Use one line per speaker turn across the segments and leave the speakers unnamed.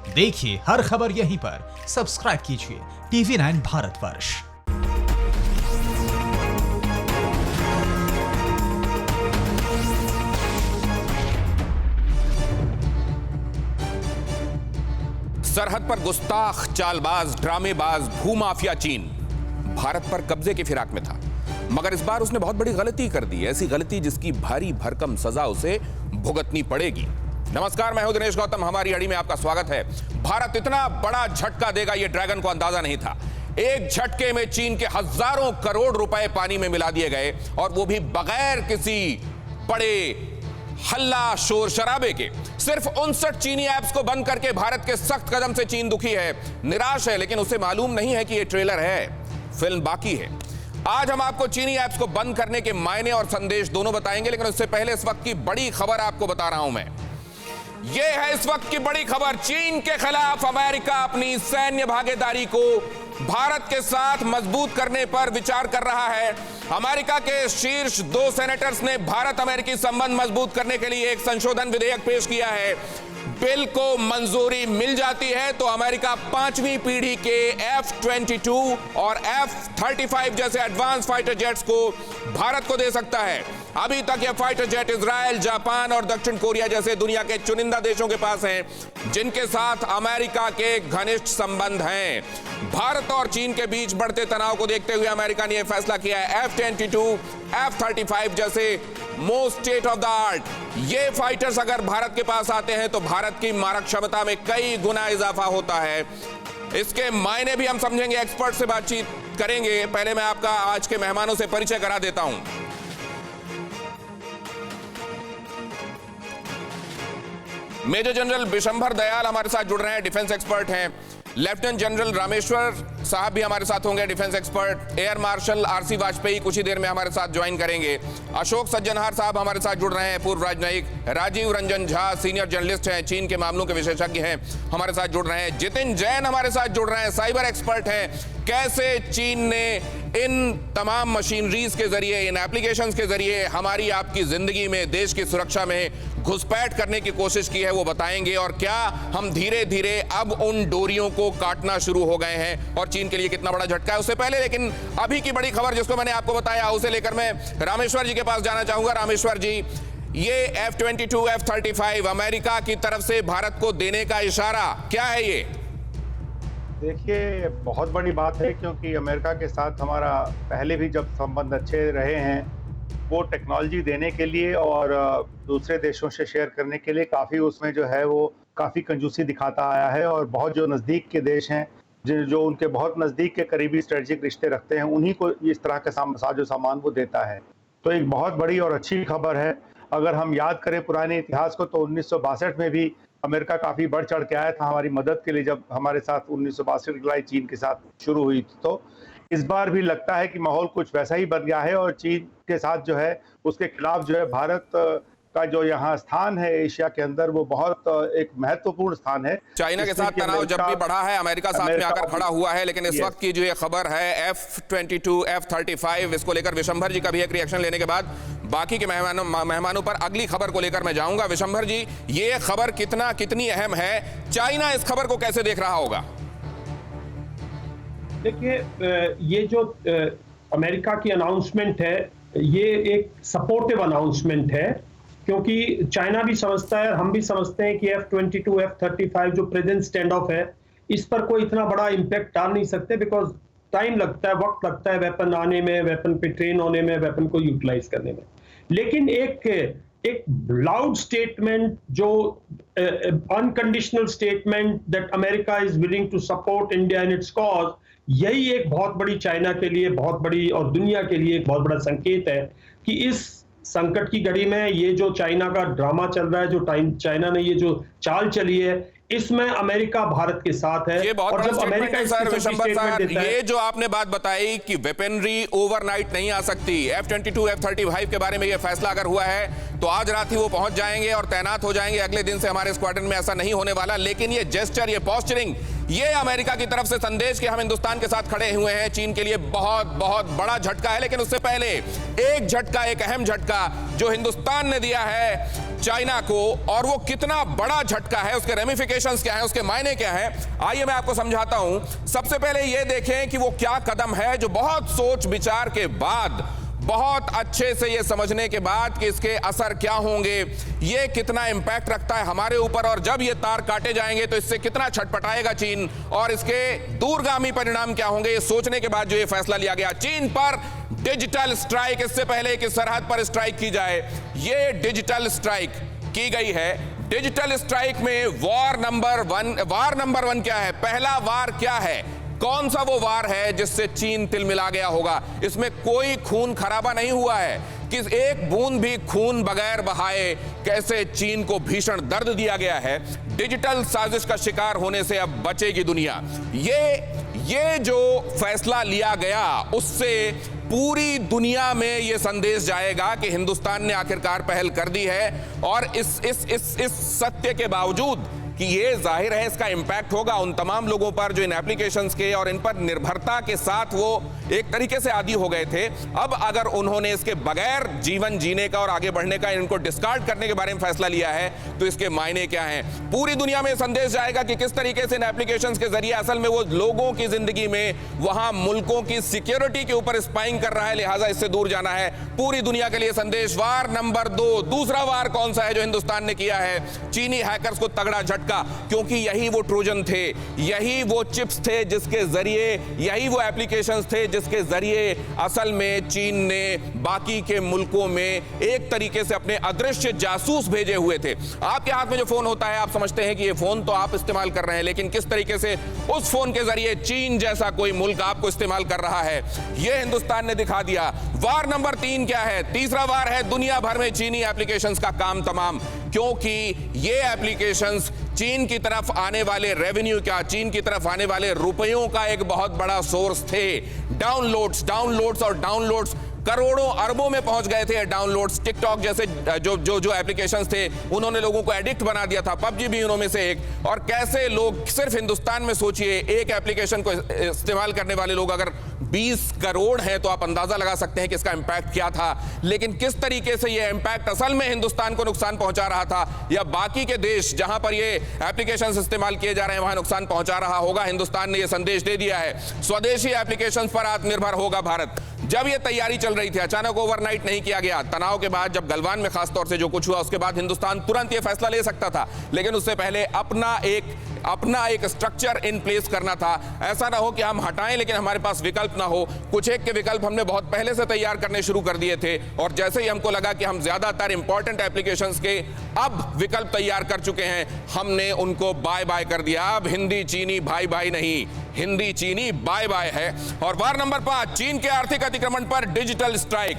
देखिए हर खबर यहीं पर। सब्सक्राइब कीजिए TV9 भारतवर्ष।
सरहद पर गुस्ताख, चालबाज, ड्रामेबाज, भूमाफिया चीन भारत पर कब्जे की फिराक में था, मगर इस बार उसने बहुत बड़ी गलती कर दी, ऐसी गलती जिसकी भारी भरकम सजा उसे भुगतनी पड़ेगी। नमस्कार, मैं हूं दिनेश गौतम, हमारी अड़ी में आपका स्वागत है। भारत इतना बड़ा झटका देगा ये ड्रैगन को अंदाजा नहीं था। एक झटके में चीन के हजारों करोड़ रुपए पानी में मिला दिए गए, और वो भी बगैर किसी बड़े हल्ला शोर शराबे के। सिर्फ 59 चीनी ऐप्स को बंद करके भारत के सख्त कदम से चीन दुखी है, निराश है, लेकिन उसे मालूम नहीं है कि यह ट्रेलर है, फिल्म बाकी है। आज हम आपको चीनी ऐप्स को बंद करने के मायने और संदेश दोनों बताएंगे, लेकिन उससे पहले इस वक्त की बड़ी खबर आपको बता रहा हूं मैं। यह है इस वक्त की बड़ी खबर। चीन के खिलाफ अमेरिका अपनी सैन्य भागीदारी को भारत के साथ मजबूत करने पर विचार कर रहा है। अमेरिका के शीर्ष 2 सेनेटर्स ने भारत अमेरिकी संबंध मजबूत करने के लिए एक संशोधन विधेयक पेश किया है। बिल को मंजूरी मिल जाती है तो अमेरिका 5वीं पीढ़ी के F-22 और F-35 जैसे एडवांस फाइटर जेट्स को भारत को दे सकता है। अभी तक ये फाइटर जेट इजराइल, जापान और दक्षिण कोरिया जैसे दुनिया के चुनिंदा देशों के पास हैं, जिनके साथ अमेरिका के घनिष्ठ संबंध हैं। भारत और चीन के बीच बढ़ते तनाव को देखते हुए अमेरिका ने यह फैसला किया है, F-22, F-35 जैसे most state of the art ये फाइटर्स अगर भारत के पास आते हैं तो भारत की मारक क्षमता में कई गुना इजाफा होता है। इसके मायने भी हम समझेंगे, एक्सपर्ट से बातचीत करेंगे। पहले मैं आपका आज के मेहमानों से परिचय करा देता हूं। मेजर जनरल विशंभर दयाल हमारे साथ जुड़ रहे हैं, डिफेंस एक्सपर्ट हैं। लेफ्टिनेंट जनरल रामेश्वर साहब भी हमारे साथ होंगे, defence expert. Air marshal RC Vajpayee कुछ ही देर में हमारे साथ ज्वाइन करेंगे। अशोक सज्जनहार साहब हमारे साथ जुड़ रहे हैं, पूर्व राजनयिक। राजीव रंजन झा सीनियर जर्नलिस्ट हैं, चीन के मामलों के विशेषज्ञ हैं, हमारे साथ जुड़ रहे हैं। जितिन जैन हमारे साथ जुड़ रहे हैं, साइबर एक्सपर्ट हैं। कैसे चीन ने इन तमाम मशीनरीज के जरिए, इन एप्लीकेशंस के जरिए हमारी आपकी जिंदगी में, देश की सुरक्षा में घुसपैठ करने की कोशिश की है, वो बताएंगे। और क्या हम धीरे धीरे अब उन डोरियों को काटना शुरू हो गए हैं और चीन के लिए कितना बड़ा झटका है, उससे पहले लेकिन अभी की बड़ी खबर जिसको मैंने आपको बताया, उसे लेकर मैं रामेश्वर जी के पास जाना चाहूंगा। रामेश्वर जी, ये F-22, F-35 अमेरिका की तरफ से भारत को देने का इशारा क्या है? ये
देखिए, बहुत बड़ी बात है, क्योंकि अमेरिका के साथ हमारा पहले भी जब संबंध अच्छे रहे हैं, वो टेक्नोलॉजी देने के लिए और दूसरे देशों से शेयर करने के लिए काफ़ी उसमें जो है वो काफ़ी कंजूसी दिखाता आया है। और बहुत जो नज़दीक के देश हैं, जो उनके बहुत नज़दीक के करीबी स्ट्रेटजिक रिश्ते रखते हैं, उन्हीं को इस तरह का साजो सामान वो देता है। तो एक बहुत बड़ी और अच्छी खबर है। अगर हम याद करें पुराने इतिहास को, तो 1962 में भी अमेरिका काफ़ी बढ़ चढ़ के आया था हमारी मदद के लिए, जब हमारे साथ 1962 की लड़ाई चीन के साथ शुरू हुई थी। तो इस बार भी लगता है कि माहौल कुछ वैसा ही बन गया है, और चीन के साथ जो है उसके खिलाफ जो है भारत का जो यहाँ स्थान है एशिया के अंदर, वो बहुत एक महत्वपूर्ण स्थान है।
चाइना के साथ तनाव जब भी बढ़ा है, अमेरिका साथ में आकर खड़ा हुआ है। लेकिन इस वक्त की जो ये खबर है F-22, F-35, इसको लेकर विशंभर जी का भी एक रिएक्शन लेने के बाद बाकी के मेहमानों पर अगली खबर को लेकर मैं जाऊंगा। विशंभर जी, ये खबर कितनी अहम है? चाइना इस खबर को कैसे देख रहा होगा?
देखिए, ये जो अमेरिका की अनाउंसमेंट है, ये एक सपोर्टिव अनाउंसमेंट है, क्योंकि चाइना भी समझता है और हम भी समझते हैं कि F-22, F-35 जो प्रेजेंट स्टैंड ऑफ है, इस पर कोई इतना बड़ा इम्पैक्ट डाल नहीं सकते, बिकॉज टाइम लगता है, वक्त लगता है वेपन आने में, वेपन पे ट्रेन होने में, वेपन को यूटिलाइज करने में। लेकिन एक लाउड स्टेटमेंट, जो unconditional statement that America is willing to support India in its cause, यही एक बहुत बड़ी चाइना के लिए बहुत बड़ी और दुनिया के लिए एक बहुत बड़ा संकेत है कि इस संकट की घड़ी में ये जो चाइना का ड्रामा चल रहा है, जो चाइना ने ये जो चाल चली है, इसमें अमेरिका भारत के साथ है।
ये बहुत
और जब अमेरिका
ये जो आपने बात बताई कि वेपनरी ओवरनाइट नहीं आ सकती, F-22, F-35 के बारे में ये फैसला अगर हुआ है तो आज रात ही वो पहुंच जाएंगे और तैनात हो जाएंगे, अगले दिन से हमारे स्क्वाड्रन में ऐसा नहीं होने वाला। लेकिन ये जेस्चर, ये पोस्चरिंग, ये अमेरिका की तरफ से संदेश कि हम हिंदुस्तान के साथ खड़े हुए हैं, चीन के लिए बहुत बहुत बड़ा झटका है। लेकिन उससे पहले एक झटका, एक अहम झटका जो हिंदुस्तान ने दिया है चाइना को, और वो कितना बड़ा झटका है, उसके रेमिफिकेशंस क्या है, उसके मायने क्या है, आइए मैं आपको समझाता हूं। सबसे पहले ये देखें कि वो क्या कदम है जो बहुत सोच विचार के बाद, बहुत अच्छे से ये समझने के बाद कि इसके असर क्या होंगे, ये कितना इंपैक्ट रखता है हमारे ऊपर, और जब ये तार काटे जाएंगे तो इससे कितना छटपटाएगा चीन, और इसके दूरगामी परिणाम क्या होंगे, ये सोचने के बाद जो ये फैसला लिया गया। चीन पर डिजिटल स्ट्राइक, इससे पहले कि सरहद पर स्ट्राइक की जाए, ये डिजिटल स्ट्राइक की गई है। डिजिटल स्ट्राइक में वार नंबर वन क्या है, पहला वार क्या है, कौन सा वो वार है जिससे चीन तिलमिला गया होगा। इसमें कोई खून खराबा नहीं हुआ है, कि एक बूंद भी खून बगैर बहाए कैसे चीन को भीषण दर्द दिया गया है। डिजिटल साजिश का शिकार होने से अब बचेगी दुनिया। ये जो फैसला लिया गया उससे पूरी दुनिया में यह संदेश जाएगा कि हिंदुस्तान ने आखिरकार पहल कर दी है, और इस सत्य के बावजूद कि ये जाहिर है इसका इंपैक्ट होगा उन तमाम लोगों पर जो इन एप्लीकेशंस के और इन पर निर्भरता के साथ वो एक तरीके से आदी हो गए थे। अब अगर उन्होंने इसके बगैर जीवन जीने का और आगे बढ़ने का, इनको डिस्कार्ड करने के बारे में फैसला लिया है, तो इसके मायने क्या हैं। पूरी दुनिया में संदेश जाएगा कि किस तरीके से इन एप्लीकेशंस के जरिए असल में वो लोगों की जिंदगी में, वहां मुल्कों की सिक्योरिटी के ऊपर स्पाइंग कर रहा है, लिहाजा इससे दूर जाना है। पूरी दुनिया के लिए संदेश। वार नंबर 2, दूसरा वार कौन सा है जो हिंदुस्तान ने किया है, चीनी हैकर्स को तगड़ा झटका, क्योंकि यही वो ट्रोजन थे, यही वो चिप्स थे जिसके जरिए, यही वो एप्लीकेशंस थे जिसके जरिए असल में चीन ने बाकी के मुल्कों में एक तरीके से अपने अदृश्य जासूस भेजे हुए थे। आपके हाथ में जो फोन होता है, आप समझते हैं कि ये फोन तो आप इस्तेमाल कर रहे हैं, लेकिन किस तरीके से उस फोन के जरिए चीन जैसा कोई मुल्क आपको इस्तेमाल कर रहा है, यह हिंदुस्तान ने दिखा दिया। वार नंबर 3 क्या है, तीसरा वार है दुनिया भर में चीनी एप्लीकेशंस का काम तमाम, क्योंकि ये एप्लीकेशंस चीन की तरफ आने वाले रेवेन्यू का, चीन की तरफ आने वाले रुपयों का एक बहुत बड़ा सोर्स थे। डाउनलोड्स करोड़ों अरबों में पहुंच गए थे डाउनलोड्स। टिकटॉक जैसे जो एप्लीकेशंस थे, उन्होंने लोगों को एडिक्ट बना दिया था, पबजी भी उन्होंने से एक। और कैसे लोग सिर्फ हिंदुस्तान में सोचिए, एक एप्लीकेशन को इस्तेमाल करने वाले लोग अगर 20 करोड़ हैं, तो आप अंदाजा लगा सकते हैं कि इसका इंपैक्ट क्या था। लेकिन किस तरीके से यह इंपैक्ट असल में हिंदुस्तान को नुकसान पहुंचा रहा था, या बाकी के देश जहां पर ये एप्लीकेशंस इस्तेमाल किए जा रहे हैं वहां नुकसान पहुंचा रहा होगा, हिंदुस्तान ने यह संदेश दे दिया है। स्वदेशी एप्लीकेशंस पर आत्मनिर्भर होगा भारत। जब यह तैयारी चल रही थी, अचानक ओवरनाइट नहीं किया गया। तनाव के बाद, जब गलवान में खासतौर से जो कुछ हुआ, उसके बाद हिंदुस्तान तुरंत यह फैसला ले सकता था, लेकिन उससे पहले अपना एक स्ट्रक्चर इन प्लेस करना था। ऐसा ना हो कि हम हटाएं लेकिन हमारे पास विकल्प ना हो। कुछ एक के विकल्प हमने बहुत पहले से तैयार करने शुरू कर दिए थे, और जैसे ही हमको लगा कि हम ज्यादातर इंपॉर्टेंट एप्लीकेशंस के अब विकल्प तैयार कर चुके हैं, हमने उनको बाय बाय कर दिया। अब हिंदी चीनी भाई भाई नहीं, हिंदी चीनी बाय बाय है। और वार नंबर 5, चीन के आर्थिक अतिक्रमण पर डिजिटल स्ट्राइक।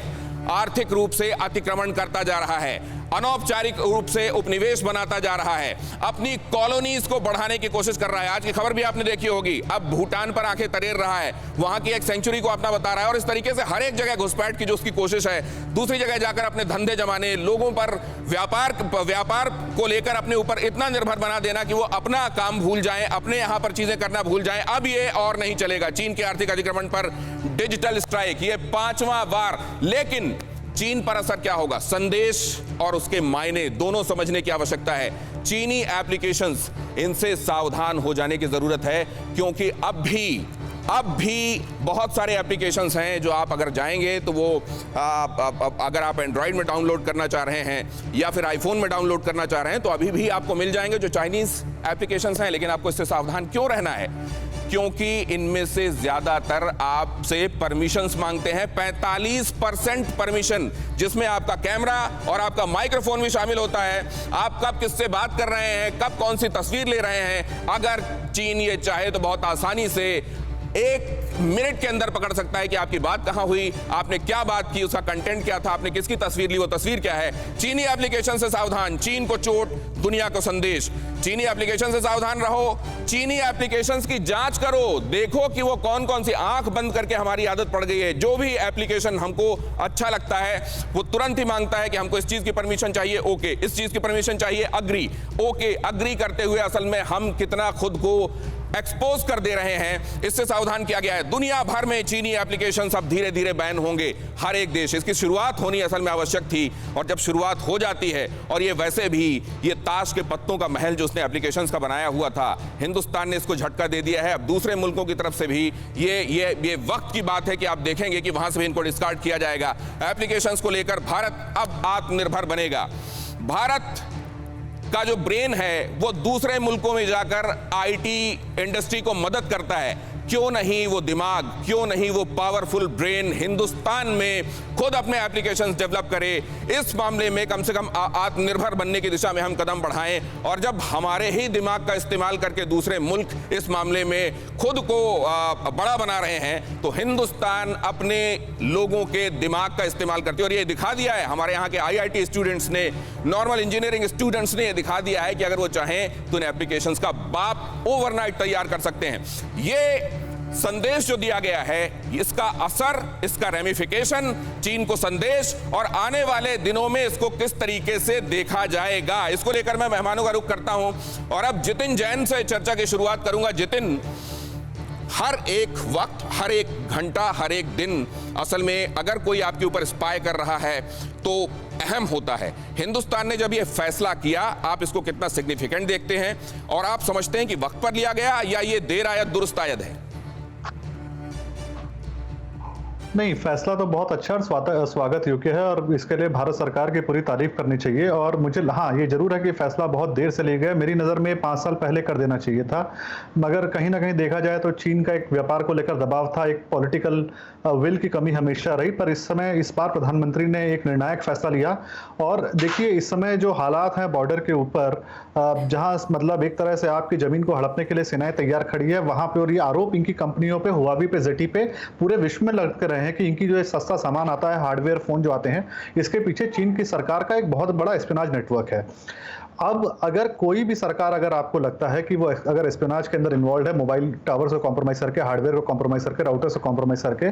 आर्थिक रूप से अतिक्रमण करता जा रहा है, अनौपचारिक रूप से उपनिवेश बनाता जा रहा है, अपनी कॉलोनीज को बढ़ाने की कोशिश कर रहा है। आज की खबर भी आपने देखी होगी, अब भूटान पर आंखें तरेर रहा है, वहां की एक सेंचुरी को अपना बता रहा है, और इस तरीके से हर एक जगह घुसपैठ की जो उसकी कोशिश है, दूसरी जगह जाकर अपने धंधे जमाने, लोगों पर व्यापार को लेकर अपने ऊपर इतना निर्भर बना देना कि वो अपना काम भूल जाएं, अपने यहां पर चीजें करना भूल जाएं। अब ये और नहीं चलेगा। चीन के आर्थिक अधिक्रमण पर डिजिटल स्ट्राइक, ये 5वां वार। लेकिन चीन पर असर क्या होगा, संदेश और उसके मायने दोनों समझने की आवश्यकता है। चीनी एप्लीकेशंस, इनसे सावधान हो जाने की जरूरत है, क्योंकि अब भी बहुत सारे एप्लीकेशंस हैं जो आप अगर जाएंगे तो वो अगर आप एंड्रॉइड में डाउनलोड करना चाह रहे हैं या फिर आईफोन में डाउनलोड करना चाह रहे हैं, तो अभी भी आपको मिल जाएंगे जो चाइनीज एप्लीकेशंस हैं। लेकिन आपको इससे सावधान क्यों रहना है, क्योंकि इनमें से ज्यादातर आपसे परमिशंस मांगते हैं। 45% परमिशन, जिसमें आपका कैमरा और आपका माइक्रोफोन भी शामिल होता है। आप कब किससे बात कर रहे हैं, कब कौन सी तस्वीर ले रहे हैं, अगर चीन ये चाहे तो बहुत आसानी से 1 मिनट के अंदर पकड़ सकता है कि आपकी बात कहां हुई, आपने क्या बात की, उसका कंटेंट क्या था, आपने किसकी तस्वीर ली, वो तस्वीर क्या है। चीनी एप्लीकेशन से सावधान, चीन को चोट, दुनिया को संदेश। चीनी एप्लीकेशन से सावधान रहो, चीनी एप्लीकेशंस की जांच करो, देखो कि वो कौन कौन सी, आंख बंद करके हमारी आदत पड़ गई है, जो भी एप्लीकेशन हमको अच्छा लगता है वो तुरंत ही मांगता है कि हमको इस चीज की परमिशन चाहिए, ओके, इस चीज की परमिशन चाहिए, अग्री, ओके। अग्री करते हुए असल में हम कितना खुद को एक्सपोज कर दे रहे हैं, इससे सावधान किया गया है। दुनिया भर में चीनी एप्लीकेशंस अब धीरे धीरे बैन होंगे, हर एक देश। इसकी शुरुआत होनी असल में आवश्यक थी, और जब शुरुआत हो जाती है, और ये वैसे भी ये ताश के पत्तों का महल जो उसने एप्लीकेशंस का बनाया हुआ था, हिंदुस्तान ने इसको झटका दे दिया है। अब दूसरे मुल्कों की तरफ से भी ये वक्त की बात है कि आप देखेंगे कि वहां से भी इनको डिस्कार्ड किया जाएगा। एप्लीकेशंस को लेकर भारत अब आत्मनिर्भर बनेगा। भारत का जो ब्रेन है वो दूसरे मुल्कों में जाकर आईटी इंडस्ट्री को मदद करता है। क्यों नहीं वो दिमाग, क्यों नहीं वो पावरफुल ब्रेन हिंदुस्तान में खुद अपने एप्लीकेशंस डेवलप करे। इस मामले में कम से कम आत्मनिर्भर बनने की दिशा में हम कदम बढ़ाएं, और जब हमारे ही दिमाग का इस्तेमाल करके दूसरे मुल्क इस मामले में खुद को बड़ा बना रहे हैं, तो हिंदुस्तान अपने लोगों के दिमाग का इस्तेमाल करती है। और ये दिखा दिया है हमारे यहाँ के आईआईटी स्टूडेंट्स ने, नॉर्मल इंजीनियरिंग स्टूडेंट्स ने दिखा दिया है कि अगर वो चाहें तो इन एप्लीकेशंस का बाप ओवरनाइट तैयार कर सकते हैं। ये संदेश जो दिया गया है, इसका असर, इसका रेमिफिकेशन, चीन को संदेश, और आने वाले दिनों में इसको किस तरीके से देखा जाएगा, इसको लेकर मैं मेहमानों का रुख करता हूं। और अब जितिन जैन से चर्चा की शुरुआत करूंगा। जितिन, हर एक वक्त, हर एक घंटा, हर एक दिन असल में अगर कोई आपके ऊपर स्पाई कर रहा है तो अहम होता है। हिंदुस्तान ने जब ये फैसला किया, आप इसको कितना सिग्निफिकेंट देखते हैं, और आप समझते हैं कि वक्त पर लिया गया या ये देर आयत दुरुस्त आयत है?
नहीं, फैसला तो बहुत अच्छा और स्वागत योग्य है, और इसके लिए भारत सरकार की पूरी तारीफ करनी चाहिए। और मुझे हाँ, ये जरूर है कि फैसला बहुत देर से लिया गया। मेरी नज़र में 5 साल पहले कर देना चाहिए था, मगर कहीं ना कहीं देखा जाए तो चीन का एक व्यापार को लेकर दबाव था, एक पॉलिटिकल विल की कमी हमेशा रही। पर इस समय, इस बार प्रधानमंत्री ने एक निर्णायक फैसला लिया। और देखिए, इस समय जो हालात हैं बॉर्डर के ऊपर, जहाँ मतलब एक तरह से आपकी जमीन को हड़पने के लिए सेनाएं तैयार खड़ी है, वहाँ पे, और ये आरोप इनकी कंपनियों पे, हुआवी पे, जेटी पे, पूरे विश्व में लगते रहे हैं कि इनकी जो सस्ता सामान आता है, हार्डवेयर, फोन जो आते हैं, इसके पीछे चीन की सरकार का एक बहुत बड़ा स्पिनाज नेटवर्क है। अब अगर कोई भी सरकार, अगर आपको लगता है कि वो अगर स्पिनाज के अंदर इन्वॉल्व है, मोबाइल टावर्स को कॉम्प्रोमाइज करके, हार्डवेयर को कॉम्प्रोमाइज करके, राउटर से कॉम्प्रोमाइज करके,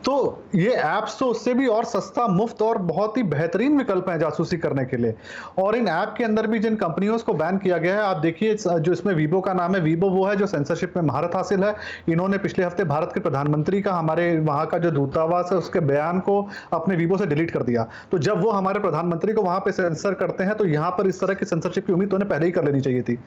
तो ये ऐप्स तो उससे भी और सस्ता, मुफ्त और बहुत ही बेहतरीन विकल्प हैं जासूसी करने के लिए। और इन ऐप के अंदर भी जिन कंपनियों को बैन किया गया है, आप देखिए, जो इसमें वीवो का नाम है, वीवो वो है जो सेंसरशिप में महारत हासिल है। इन्होंने पिछले हफ्ते भारत के प्रधानमंत्री का, हमारे वहाँ का जो दूतावास है, उसके बयान को अपने वीवो से डिलीट कर दिया। तो जब वो हमारे प्रधानमंत्री को वहाँ पे सेंसर करते हैं, तो यहाँ पर इस तरह की सेंसरशिप की उम्मीद तो उन्हें पहले ही कर लेनी चाहिए थी।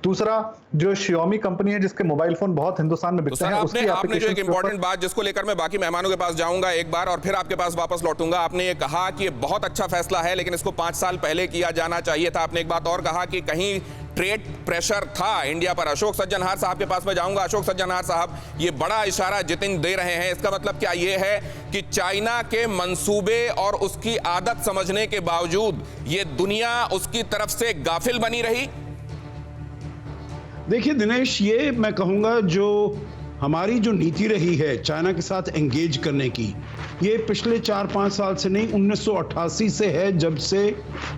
दूसरा, जो Xiaomi कंपनी है, जिसके मोबाइल फोन बहुत हिंदुस्तान में बिकते हैं, उसकी
आपने जो एक इंपॉर्टेंट बात, जिसको लेकर मैं बाकी मेहमानों के पास जाऊंगा एक बार और फिर आपके पास वापस लौटूंगा, आपने ये कहा कि ये बहुत अच्छा फैसला है, लेकिन इसको 5 साल पहले किया जाना चाहिए था। आपने एक बात और कहा कि कहीं ट्रेड प्रेशर था इंडिया पर। अशोक सज्जनहार साहब के पास मैं जाऊंगा। अशोक सज्जनहार साहब, ये बड़ा इशारा जितिन दे रहे हैं, इसका मतलब क्या ये है कि चाइना के मंसूबे और उसकी आदत समझने के बावजूद ये दुनिया उसकी तरफ से गाफिल बनी रही?
देखिए दिनेश, ये मैं कहूँगा जो हमारी जो नीति रही है चाइना के साथ एंगेज करने की, ये पिछले 4-5 साल से नहीं, 1988 से है, जब से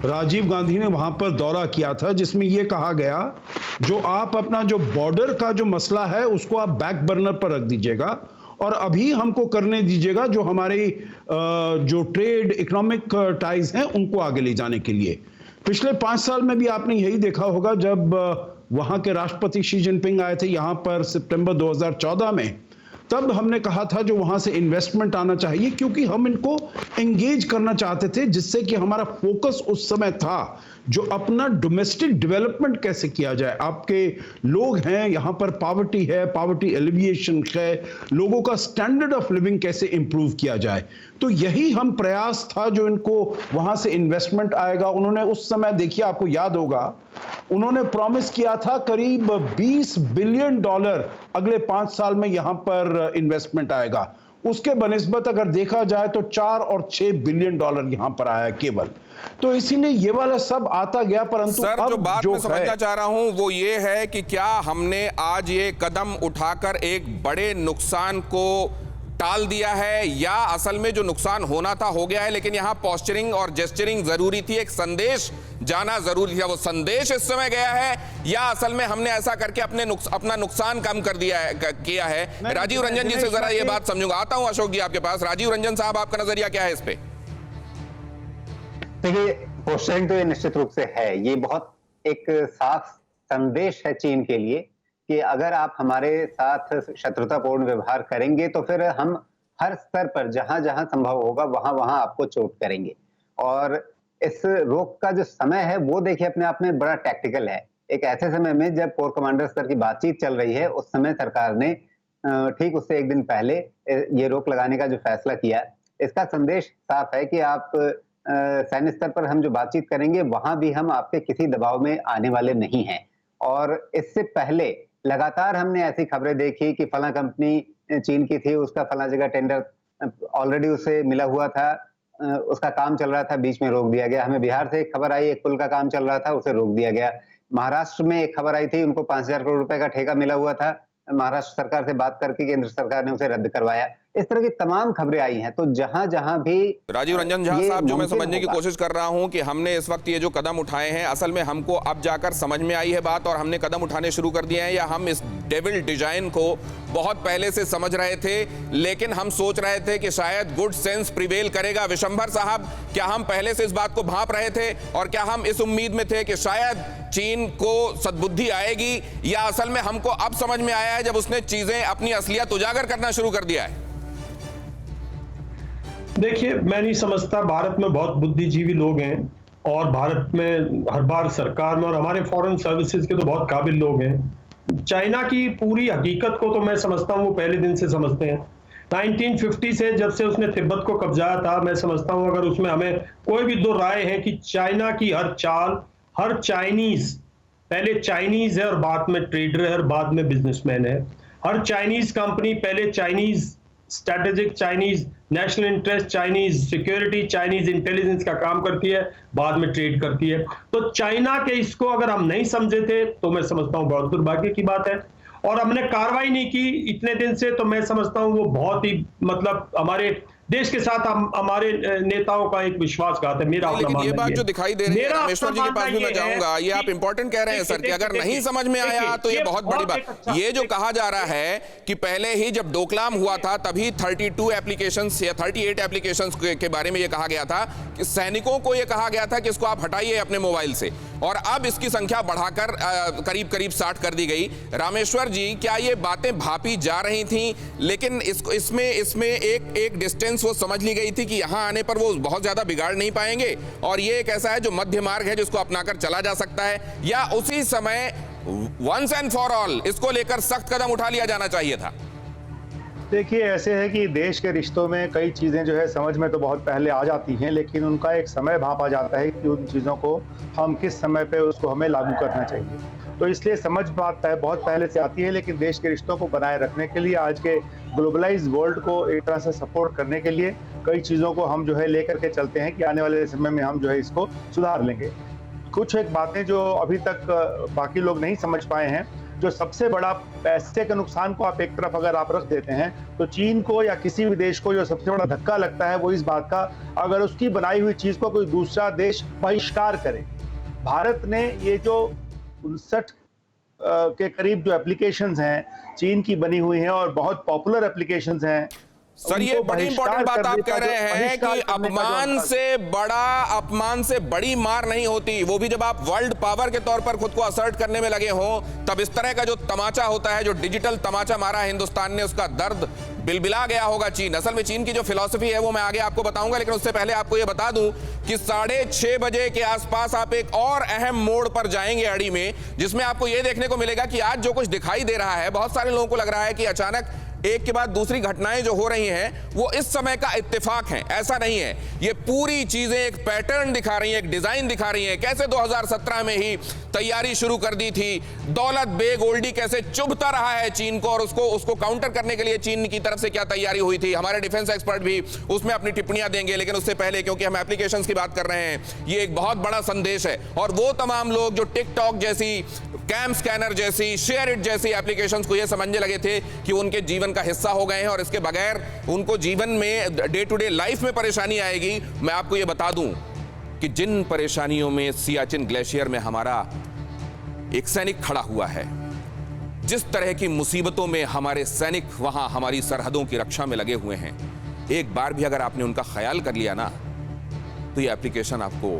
राजीव गांधी ने वहाँ पर दौरा किया था, जिसमें ये कहा गया जो आप अपना जो बॉर्डर का जो मसला है उसको आप बैक बर्नर पर रख दीजिएगा और अभी हमको करने दीजिएगा जो हमारी जो ट्रेड इकोनॉमिक टाइज हैं उनको आगे ले जाने के लिए। पिछले 5 साल में भी आपने यही देखा होगा, जब वहां के राष्ट्रपति शी जिनपिंग आए थे यहां पर सितंबर 2014 में, तब हमने कहा था जो वहां से इन्वेस्टमेंट आना चाहिए, क्योंकि हम इनको एंगेज करना चाहते थे, जिससे कि हमारा फोकस उस समय था जो अपना डोमेस्टिक डेवलपमेंट कैसे किया जाए। आपके लोग हैं यहाँ पर, पॉवर्टी है, पॉवर्टी एलिविएशन है, लोगों का स्टैंडर्ड ऑफ लिविंग कैसे इंप्रूव किया जाए। तो यही हम प्रयास था जो इनको वहां से इन्वेस्टमेंट आएगा। उन्होंने उस समय, देखिए आपको याद होगा, उन्होंने प्रॉमिस किया था करीब $20 बिलियन अगले 5 साल में यहां पर इन्वेस्टमेंट आएगा। उसके बनिस्बत अगर देखा जाए तो 4 और 6 बिलियन डॉलर यहां पर आया केवल। तो इसीलिए ये वाला सब आता गया, परंतु
सर,
अब
जो बात मैं समझना चाह रहा हूं वो ये है कि क्या हमने आज ये कदम उठाकर एक बड़े नुकसान को टाल दिया है, या असल में जो नुकसान होना था हो गया है, लेकिन यहां पोस्चरिंग और जेस्चरिंग जरूरी थी, एक संदेश जाना जरूरी था, वो संदेश इस समय गया है, या असल में हमने ऐसा करके अपना नुकसान कम कर दिया है, किया है? राजीव रंजन जी से जरा ये बात समझूंगा। आता हूं अशोक जी आपके पास। राजीव रंजन साहब, आपका नजरिया क्या है इस पे?
देखिए, पोस्चरिंग तो ये निश्चित रूप से है, ये बहुत एक साफ संदेश है चीन के लिए कि अगर आप हमारे साथ शत्रुतापूर्ण व्यवहार करेंगे तो फिर हम हर स्तर पर जहां जहां संभव होगा वहां वहां आपको चोट करेंगे। और इस रोक का जो समय है वो देखिए अपने आप में बड़ा टैक्टिकल है। एक ऐसे समय में जब कोर कमांडर स्तर की बातचीत चल रही है, उस समय सरकार ने ठीक उससे एक दिन पहले ये रोक लगाने का जो फैसला किया, इसका संदेश साफ है कि आप सैन्य स्तर पर हम जो बातचीत करेंगे वहां भी हम आपके किसी दबाव में आने वाले नहीं हैं। और इससे पहले लगातार हमने ऐसी खबरें देखी कि फला कंपनी चीन की थी, उसका फला जगह टेंडर ऑलरेडी उसे मिला हुआ था, उसका काम चल रहा था, बीच में रोक दिया गया। हमें बिहार से एक खबर आई, एक पुल का काम चल रहा था, उसे रोक दिया गया। महाराष्ट्र में एक खबर आई थी, उनको 5,000 करोड़ रुपए का ठेका मिला हुआ था, महाराष्ट्र सरकार से बात करके केंद्र सरकार ने उसे रद्द करवाया। इस तरह की तमाम खबरें आई हैं। तो जहां जहां भी
राजीव रंजन झा साहब, जो मैं समझने की कोशिश कर रहा हूं कि हमने इस वक्त ये जो कदम उठाए हैं, असल में हमको अब जाकर समझ में आई है बात और हमने कदम उठाने शुरू कर दिए हैं, या हम इस डेविल डिजाइन को बहुत पहले से समझ रहे थे लेकिन हम सोच रहे थे कि शायद गुड सेंस प्रिवेल करेगा? विशंभर साहब, क्या हम पहले से इस बात को भांप रहे थे और क्या हम इस उम्मीद में थे कि शायद चीन को सद्बुद्धि आएगी, या असल में हमको अब समझ में आया है जब उसने चीजें अपनी असलियत उजागर करना शुरू कर दिया है?
देखिए, मैं नहीं समझता, भारत में बहुत बुद्धिजीवी लोग हैं और भारत में हर बार सरकार में और हमारे फॉरेन सर्विसेज के तो बहुत काबिल लोग हैं। चाइना की पूरी हकीकत को तो मैं समझता हूँ वो पहले दिन से समझते हैं। 1950 से जब से उसने तिब्बत को कब्जाया था, मैं समझता हूँ अगर उसमें हमें कोई भी दो राय है कि चाइना की हर चाल, हर चाइनीज, पहले चाइनीज है और बाद में ट्रेडर है और बाद में बिजनेसमैन है। हर चाइनीज कंपनी पहले Chinese strategic, Chinese national interest, Chinese security, Chinese intelligence का काम करती है, बाद में ट्रेड करती है। तो चाइना के इसको अगर हम नहीं समझे थे तो मैं समझता हूं बहुत दुर्भाग्य की बात है। और हमने कार्रवाई नहीं की इतने दिन से, तो मैं समझता हूं वो बहुत ही मतलब हमारे देश के साथ हमारे नेताओं का एक विश्वासघात है। मेरा अपना
ये बात जो दिखाई दे रही है, रामेश्वर जी के पास भी मैं जाऊंगा, ये आप इंपॉर्टेंट कह रहे हैं सर कि अगर नहीं समझ में आया तो ये बहुत बड़ी बात। ये जो कहा जा रहा है कि पहले ही जब डोकलाम हुआ था तभी 32 एप्लीकेशंस या 38 एप्लीकेशंस के बारे में ये कहा गया था कि सैनिकों को ये कहा गया था कि इसको आप हटाइए अपने मोबाइल से, और अब इसकी संख्या बढ़ाकर करीब करीब 60 कर दी गई। रामेश्वर जी, क्या ये बातें भापी जा रही थी लेकिन इसमें एक डिस्टेंस वो समझ ली गई थी कि यहां आने पर वो बहुत ज्यादा बिगाड़ नहीं पाएंगे और ये एक ऐसा है जो मध्य मार्ग है जिसको अपनाकर चला जा सकता है, या उसी समय वंस एंड फॉर ऑल इसको लेकर सख्त कदम उठा लिया जाना चाहिए था?
देखिए, ऐसे है कि देश के रिश्तों में कई चीज़ें जो है समझ में तो बहुत पहले आ जाती हैं, लेकिन उनका एक समय भांपा जाता है कि उन चीज़ों को हम किस समय पे उसको हमें लागू करना चाहिए। तो इसलिए समझ बात है बहुत पहले से आती है, लेकिन देश के रिश्तों को बनाए रखने के लिए, आज के ग्लोबलाइज वर्ल्ड को एक तरह से सपोर्ट करने के लिए कई चीज़ों को हम जो है लेकर के चलते हैं कि आने वाले समय में हम जो है इसको सुधार लेंगे। कुछ एक बातें जो अभी तक बाकी लोग नहीं समझ पाए हैं, जो सबसे बड़ा पैसे के नुकसान को आप एक तरफ अगर आप रख देते हैं, तो चीन को या किसी भी देश को जो सबसे बड़ा धक्का लगता है वो इस बात का, अगर उसकी बनाई हुई चीज को कोई दूसरा देश बहिष्कार करे। भारत ने ये जो 59 के करीब जो एप्लीकेशंस हैं चीन की बनी हुई हैं और बहुत पॉपुलर एप्लीकेशंस हैं,
सर ये बड़ी इंपॉर्टेंट बात आप कह रहे हैं कि अपमान से बड़ी मार नहीं होती, वो भी जब आप वर्ल्ड पावर के तौर पर खुद को असर्ट करने में लगे हो, तब इस तरह का जो तमाचा होता है, जो डिजिटल तमाचा मारा है हिंदुस्तान ने, उसका दर्द बिलबिला गया होगा चीन। असल में चीन की जो फिलॉसफी है वो मैं आगे आपको बताऊंगा, लेकिन उससे पहले आपको ये बता दूं कि 6:30 बजे के आसपास आप एक और अहम मोड़ पर जाएंगे अड़ी में, जिसमें आपको ये देखने को मिलेगा कि आज जो कुछ दिखाई दे रहा है, बहुत सारे लोगों को लग रहा है कि अचानक एक के बाद दूसरी घटनाएं जो हो रही हैं वो इस समय का इत्तेफाक है। ऐसा नहीं है, ये पूरी चीजें एक पैटर्न दिखा रही हैं, एक डिजाइन दिखा रही हैं। कैसे 2017 में ही तैयारी शुरू कर दी थी, दौलत बेग ओल्डी कैसे चुभता रहा है चीन को, और उसको काउंटर करने के लिए चीन की तरफ से क्या तैयारी हुई थी। हमारे डिफेंस एक्सपर्ट भी उसमें अपनी टिप्पणियां देंगे, लेकिन उससे पहले, क्योंकि हम एप्लीकेशंस की बात कर रहे हैं, ये एक बहुत बड़ा संदेश है। और वो तमाम लोग जो टिकटॉक जैसी, कैम स्कैनर जैसी, शेयर इट जैसी एप्लीकेशंस को ये समझने लगे थे कि उनके जीवन का हिस्सा हो गए हैं और इसके बगैर उनको जीवन में डे टू डे लाइफ में परेशानी आएगी। मैं आपको ये बता दूं कि जिन परेशानियों में सियाचिन ग्लेशियर में हमारा एक सैनिक खड़ा हुआ है, जिस तरह की मुसीबतों में हमारे सैनिक वहां हमारी सरहदों की रक्षा में लगे हुए हैं, एक बार भी अगर आपने उनका ख्याल कर लिया ना, तो ये एप्लीकेशन आपको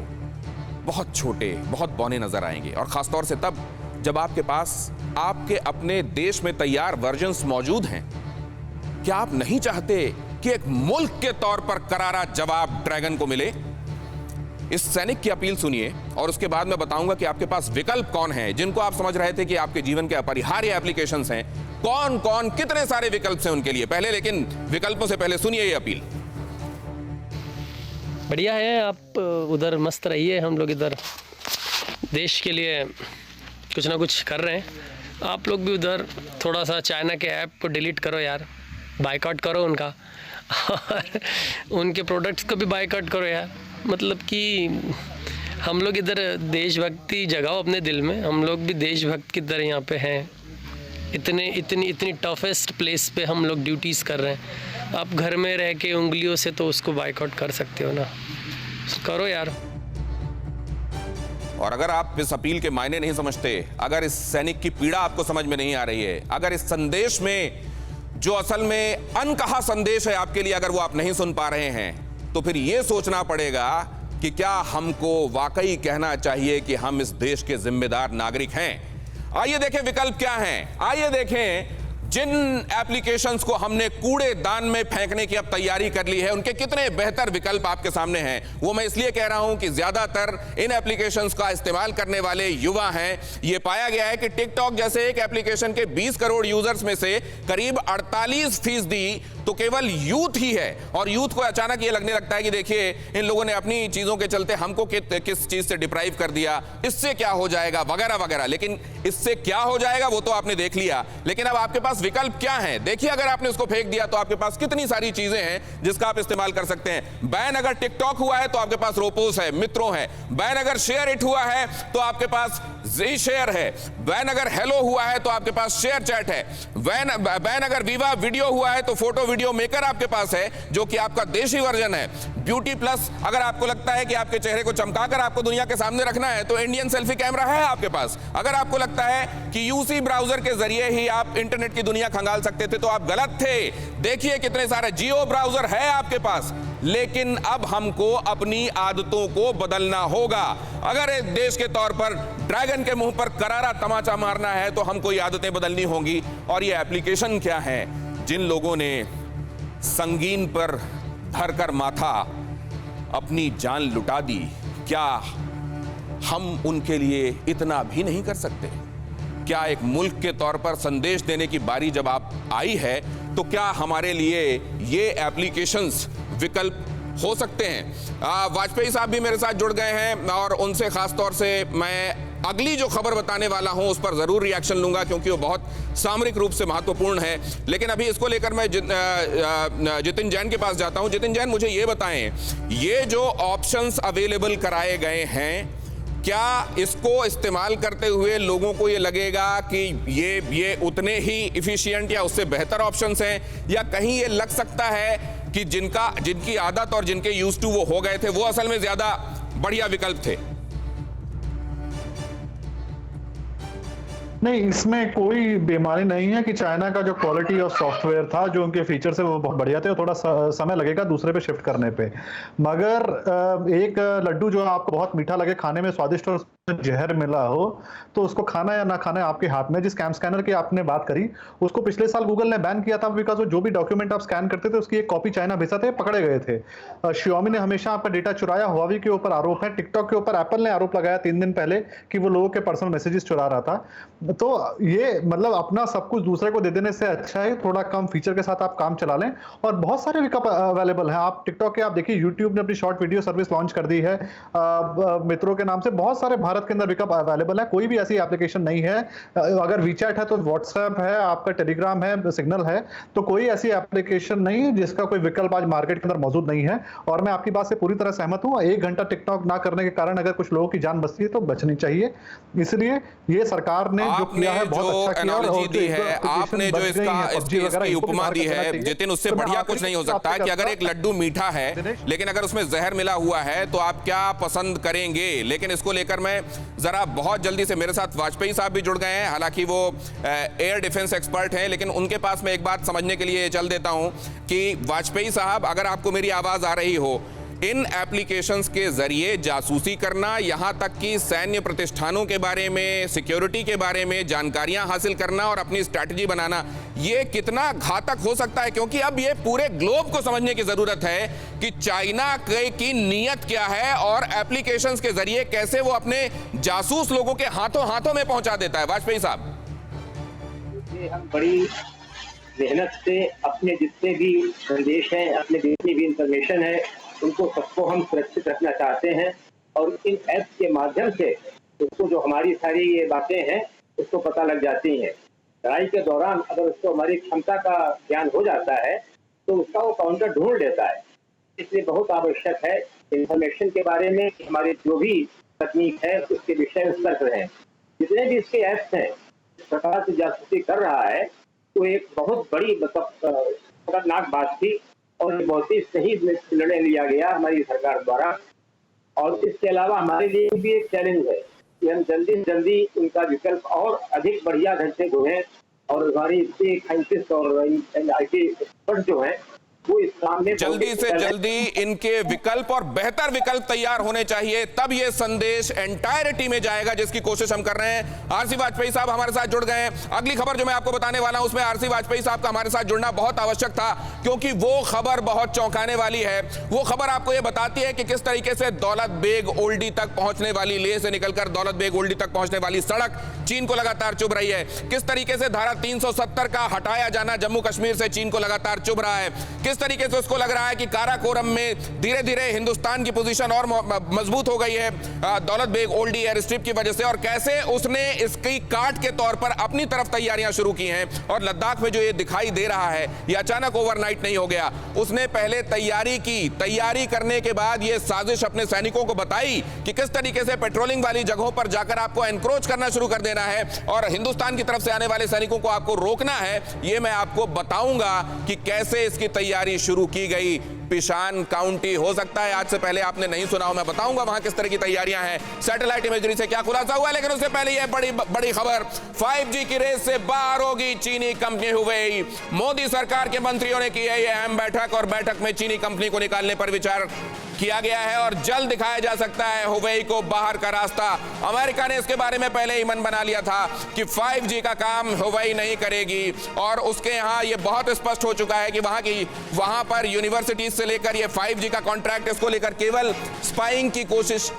बहुत छोटे, बहुत बौने नजर आएंगे। और खासतौर से तब जब आपके पास आपके अपने देश में तैयार वर्जन्स मौजूद हैं। क्या आप नहीं चाहते कि एक मुल्क के तौर पर करारा जवाब ड्रैगन को मिले? इस सैनिक की अपील सुनिए और उसके बाद मैं बताऊंगा कि आपके पास विकल्प कौन है, जिनको आप समझ रहे थे कि आपके जीवन के अपरिहार्य एप्लीकेशंस हैं। कौन कौन कितने सारे विकल्प हैं उनके लिए। पहले लेकिन विकल्पों से पहले सुनिए ये अपील।
बढ़िया है, आप उधर मस्त रहिए, हम लोग इधर देश के लिए कुछ ना कुछ कर रहे हैं। आप लोग भी उधर थोड़ा सा चाइना के ऐप को डिलीट करो यार, बाइकआउट करो उनका और उनके प्रोडक्ट्स को भी बाइकआउट करो यार। मतलब कि हम लोग इधर देशभक्ति जगाओ अपने दिल में, हम लोग भी देशभक्त की तरह यहाँ पे हैं। इतनी टफेस्ट प्लेस पे हम लोग ड्यूटीज़ कर रहे हैं। आप घर में रह के उंगलियों से तो उसको बाइकआउट कर सकते हो ना, करो यार।
और अगर आप इस अपील के मायने नहीं समझते, अगर इस सैनिक की पीड़ा आपको समझ में नहीं आ रही है, अगर इस संदेश में जो असल में अनकहा संदेश है आपके लिए, अगर वो आप नहीं सुन पा रहे हैं, तो फिर यह सोचना पड़ेगा कि क्या हमको वाकई कहना चाहिए कि हम इस देश के जिम्मेदार नागरिक हैं। आइए देखें विकल्प क्या हैं। आइए देखें जिन एप्लीकेशंस को हमने कूड़ेदान में फेंकने की अब तैयारी कर ली है, उनके कितने बेहतर विकल्प आपके सामने हैं। वो मैं इसलिए कह रहा हूं कि ज्यादातर इन एप्लीकेशंस का इस्तेमाल करने वाले युवा हैं। ये पाया गया है कि टिकटॉक जैसे एक एप्लीकेशन के 20 करोड़ यूजर्स में से करीब 48% तो केवल यूथ ही है। और यूथ को अचानक ये लगने लगता है कि देखिए इन लोगों ने अपनी चीजों के चलते हमको किस चीज से डिप्राइव कर दिया, इससे क्या हो जाएगा वगैरह वगैरह। लेकिन इससे क्या हो जाएगा वो तो आपने देख लिया, लेकिन अब आपके पास विकल्प क्या है। देखिए अगर आपने उसको फेंक दिया तो आपके पास कितनी सारी चीजें हैं जिसका आप इस्तेमाल कर सकते हैं। बैन अगर टिकटॉक हुआ है तो आपके पास रोपोस है, मित्रों है। बैन अगर शेयर इट हुआ है तो आपके पास जी शेयर है। बैन अगर हेलो हुआ है तो आपके पास शेयर चैट है। बैन अगर विवा वीडियो हुआ है तो फोटो वीडियो मेकर आपके पास है, जो कि आपका देशी वर्जन है। ब्यूटी प्लस अगर आपको लगता है कि आपके चेहरे को चमकाकर आपको दुनिया के सामने रखना है तो इंडियन सेल्फी कैमरा है आपके पास। अगर आपको लगता है कि यूसी ब्राउजर के जरिए ही आप इंटरनेट की दुनिया खंगाल सकते थे तो आप गलत थे। देखिए कितने सारे जियो ब्राउजर है आपके पास। लेकिन अब हमको अपनी आदतों को बदलना होगा। अगर एक देश के तौर पर ड्रैगन के मुंह पर करारा तमाचा मारना है तो हमको ये आदतें बदलनी होंगी। और ये एप्लीकेशन क्या है जिन लोगों ने संगीन पर धरकर माथा अपनी जान लुटा दी, क्या हम उनके लिए इतना भी नहीं कर सकते? क्या एक मुल्क के तौर पर संदेश देने की बारी जब आप आई है तो क्या हमारे लिए ये एप्लीकेशंस विकल्प हो सकते हैं? वाजपेयी साहब भी मेरे साथ जुड़ गए हैं और उनसे खास तौर से मैं अगली जो खबर बताने वाला हूं उस पर जरूर रिएक्शन लूंगा क्योंकि वो बहुत सामरिक रूप से महत्वपूर्ण है। लेकिन अभी इसको लेकर मैं जितिन जैन के पास जाता हूं। जितिन जैन, मुझे ये बताएं, ये जो ऑप्शंस अवेलेबल कराए गए हैं, क्या इसको इस्तेमाल करते हुए लोगों को ये लगेगा कि ये उतने ही इफिशिएंट या उससे बेहतर ऑप्शंस हैं, या कहीं ये लग सकता है कि जिनकी आदत और जिनके यूज टू वो हो गए थे वो असल में ज्यादा बढ़िया विकल्प थे?
नहीं, इसमें कोई बेमानी नहीं है कि चाइना का जो क्वालिटी और सॉफ्टवेयर था, जो उनके फीचर्स है वो बहुत बढ़िया थे और थोड़ा समय लगेगा दूसरे पे शिफ्ट करने पे। मगर एक लड्डू जो आपको बहुत मीठा लगे, खाने में स्वादिष्ट और जहर मिला हो, तो उसको खाना या ना खाना आपके हाथ में। जिस कैम स्कैनर की आपने बात करी उसको पिछले साल गूगल ने बैन किया था बिकॉज वो जो भी डॉक्यूमेंट आप स्कैन करते थे उसकी एक कॉपी चाइना भेजा थे, पकड़े गए थे। शियोमी ने हमेशा आपका डेटा चुराया, हुआवी के ऊपर आरोप है, टिकटॉक के ऊपर एप्पल ने आरोप लगाया 3 दिन पहले कि वो लोगों के पर्सनल मैसेजेस चुरा रहा था। तो ये मतलब अपना सब कुछ दूसरे को दे देने से अच्छा है थोड़ा कम फीचर के साथ आप काम चला लें। और बहुत सारे विकल्प अवेलेबल हैं। आप टिकटॉक के आप देखिए, यूट्यूब ने अपनी शॉर्ट वीडियो सर्विस लॉन्च कर दी है मित्रों के नाम से। बहुत सारे भारत के अंदर विकल्प अवेलेबल है, कोई भी ऐसी एप्लीकेशन नहीं है। अगर वीचैट है तो व्हाट्सएप है, आपका टेलीग्राम है, सिग्नल है, तो कोई ऐसी एप्लीकेशन नहीं है जिसका कोई विकल्प आज मार्केट के अंदर मौजूद नहीं है। और मैं आपकी बात से पूरी तरह सहमत हूं। 1 घंटा टिकटॉक ना करने के कारण अगर कुछ लोगों की जान बचती है तो बचनी चाहिए। इसलिए ये सरकार ने जो किया है बहुत अच्छा किया। और
दी है आपने जो इसकी उपमा दी है जितिन, उससे बढ़िया कुछ नहीं हो सकता कि अगर एक लड्डू मीठा है लेकिन अगर उसमें जहर मिला हुआ है तो आप क्या पसंद करेंगे। लेकिन इसको लेकर मैं जरा बहुत जल्दी से, मेरे साथ वाजपेयी साहब भी जुड़ गए हैं, हालांकि वो एयर डिफेंस एक्सपर्ट हैं, लेकिन उनके पास मैं एक बात समझने के लिए चल देता हूं कि वाजपेयी साहब, अगर आपको मेरी आवाज आ रही हो, इन एप्लीकेशंस के जरिए जासूसी करना, यहां तक कि सैन्य प्रतिष्ठानों के बारे में, सिक्योरिटी के बारे में जानकारियां हासिल करना और अपनी स्ट्रैटेजी बनाना, ये कितना घातक हो सकता है? क्योंकि अब ये पूरे ग्लोब को समझने की जरूरत है कि चाइना की नीयत क्या है और एप्लीकेशंस के जरिए कैसे वो अपने जासूस लोगों के हाथों हाथों में पहुंचा देता है। वाजपेयी साहब,
हम बड़ी मेहनत से अपने जितने भी संदेश हैं, अपने जितनी भी इंफॉर्मेशन है, उनको सबको हम सुरक्षित रखना चाहते हैं और इन ऐप्स के माध्यम से उसको जो हमारी सारी ये बातें हैं उसको पता लग जाती हैं। लड़ाई के दौरान अगर उसको हमारी क्षमता का ज्ञान हो जाता है तो उसका वो काउंटर ढूंढ लेता है। इसलिए बहुत आवश्यक है इंफॉर्मेशन के बारे में कि हमारी जो भी तकनीक है उसके विषय सतर्क रहें। जितने भी इसके ऐप्स हैं, इस प्रकार से जासूसी कर रहा है तो एक बहुत बड़ी खतरनाक बात थी और बहुत ही सही निर्णय लिया गया हमारी सरकार द्वारा। और इसके अलावा हमारे लिए भी एक चैलेंज है कि हम जल्दी से जल्दी उनका विकल्प और अधिक बढ़िया ढंग से ढूंढें और हमारी साइंटिस्ट और IT एक्सपर्ट जो हैं वो इस काम में
जल्दी से जल्दी इनके विकल्प और बेहतर विकल्प तैयार होने चाहिए, तब ये संदेश एंटायरिटी में जाएगा जिसकी कोशिश हम कर रहे हैं। आरसी वाजपेयी साहब हमारे साथ जुड़ गए हैं। अगली खबर जो मैं आपको बताने वाला हूं उसमें आरसी वाजपेयी साहब का हमारे साथ जुड़ना बहुत आवश्यक था, क्योंकि वो खबर बहुत चौंकाने वाली है। वो खबर आपको ये बताती है कि किस तरीके से दौलत बेग ओल्डी तक पहुंचने वाली, लेह से निकलकर दौलत बेग ओल्डी तक पहुंचने वाली सड़क चीन को लगातार चुभ रही है। किस तरीके से धारा 370 का हटाया जाना जम्मू कश्मीर से चीन को लगातार चुभ रहा है। किस तरीके से उसको लग रहा है कि काराकोरम में धीरे धीरे हिंदुस्तान की पोजीशन और मजबूत हो गई है दौलत बेग ओल्डी एयर स्ट्रिप की वजह से, और कैसे उसने इसकी काट के तौर पर अपनी तरफ तैयारियां शुरू की हैं। और लद्दाख में जो ये दिखाई दे रहा है ये अचानक ओवरनाइट नहीं हो गया, उसने पहले तैयारी की। तैयारी करने के बाद ये साजिश अपने सैनिकों को बताई कि किस तरीके से पेट्रोलिंग वाली जगहों पर जाकर आपको एनक्रोच करना शुरू कर देना है और हिंदुस्तान की तरफ से आने वाले सैनिकों को आपको रोकना है। ये मैं आपको बताऊंगा कि कैसे इसकी तैयारी शुरू की गई। पिशान काउंटी हो सकता है आज से पहले आपने नहीं सुना हो, मैं बताऊंगा वहां किस तरह की तैयारियां हैं, सैटेलाइट इमेजरी से क्या खुलासा हुआ है। लेकिन उससे पहले यह बड़ी खबर, 5G की रेस से बाहर होगी चीनी कंपनी हुवेई। मोदी सरकार के मंत्रियों ने की है यह अहम बैठक और बैठक में चीनी कंपनी को निकालने पर विचार किया गया है और जल्द दिखाया जा सकता है हुवेई को बाहर का रास्ता। अमेरिका ने इसके बारे में पहले ही मन बना लिया था कि 5G का काम हुवेई नहीं करेगी और उसके यहां यह बहुत स्पष्ट हो चुका है कि वहां पर यूनिवर्सिटीज से लेकर ये 5G का कॉन्ट्रैक्ट, इसको लेकर केवल स्पाइंग की कोशिश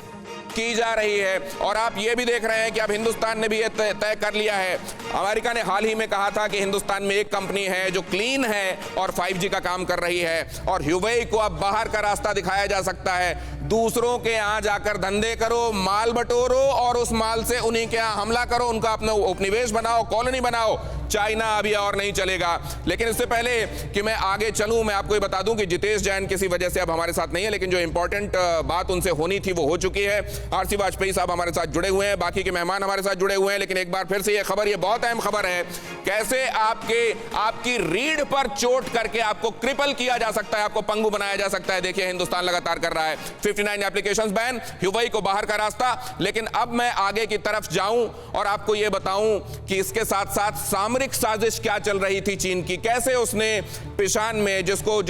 की जा रही है। और आप ये भी देख रहे हैं कि अब हिंदुस्तान ने भी ये तय कर लिया है। अमेरिका ने हाल ही में कहा था कि हिंदुस्तान में एक कंपनी है जो क्लीन है और 5G का काम कर रही है और हुवेई को अब बाहर का रास्ता दिखाया जा सकता है। दूसरों के यहां जाकर धंधे करो, माल बटोरो और उस माल से उन्हीं के यहां हमला करो, उनका अपना उपनिवेश बनाओ, कॉलोनी बनाओ। चाइना अभी और नहीं चलेगा। लेकिन इससे पहले कि मैं आगे चलूं, मैं आपको ये बता दूं कि जितेश जैन किसी वजह से अब हमारे साथ नहीं है, लेकिन जो इंपॉर्टेंट बात उनसे होनी थी वो हो चुकी है। आरसी वाजपेयी साहब हमारे साथ जुड़े हुए हैं, बाकी के मेहमान हमारे साथ जुड़े हुए हैं। लेकिन एक बार फिर से ये खबर, ये बहुत अहम खबर है, कैसे आपकी रीढ़ पर चोट करके आपको क्रिपल किया जा सकता है, आपको पंगु बनाया जा सकता है। देखिए हिंदुस्तान लगातार कर रहा है 59 एप्लीकेशंस बैन, हुवेई को बाहर का रास्ता। लेकिन अब मैं आगे की तरफ जाऊं और आपको यह बताऊं कि इसके साथ साथ सामरिक साजिश क्या चल रही थी चीन की, कैसे उसने पिशान में, जिसको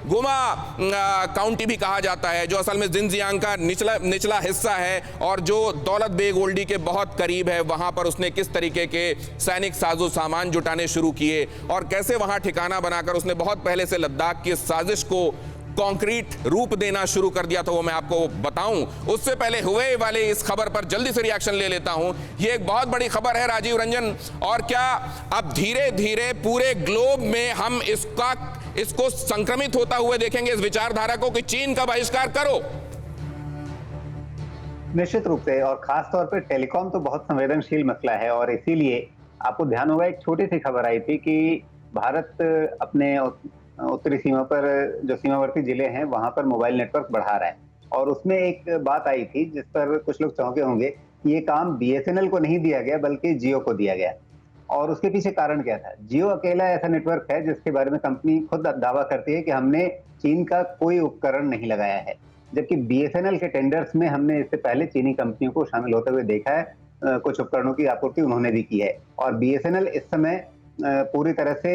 गुमा काउंटी भी कहा जाता है, जो असल में जिनजियांग का निचला हिस्सा है और जो दौलत बेग ओल्डी के बहुत करीब है, वहां पर उसने किस तरीके के सैनिक साजो सामान जुटाने शुरू किए और कैसे वहां ठिकाना बनाकर उसने बहुत पहले से लद्दाख की साजिश को कॉन्क्रीट रूप देना शुरू कर दिया था, वो मैं आपको बताऊं। उससे पहले हुवेई वाले इस खबर पर जल्दी से रिएक्शन ले लेता हूं। ये एक बहुत बड़ी खबर है राजीव रंजन, और क्या अब धीरे धीरे पूरे ग्लोब में हम इसको संक्रमित होता हुए देखेंगे, इस विचारधारा को कि चीन का बहिष्कार करो?
निश्चित रूप से, और खास तौर पे टेलीकॉम तो बहुत संवेदनशील मसला है और इसीलिए आपको ध्यान होगा एक छोटी सी खबर आई थी कि भारत अपने उत्तरी सीमा पर जो सीमावर्ती जिले हैं वहां पर मोबाइल नेटवर्क बढ़ा रहा है और उसमें एक बात आई थी जिस पर कुछ लोग चौंके होंगे कि ये काम BSNL को नहीं दिया गया बल्कि जियो को दिया गया। और उसके पीछे कारण क्या था? जियो अकेला ऐसा नेटवर्क है जिसके बारे में कंपनी खुद दावा करती है कि हमने चीन का कोई उपकरण नहीं लगाया है, जबकि BSNL के टेंडर्स में हमने इससे पहले चीनी कंपनियों को शामिल होते हुए देखा है। कुछ उपकरणों की आपूर्ति उन्होंने भी की है और BSNL इस समय पूरी तरह से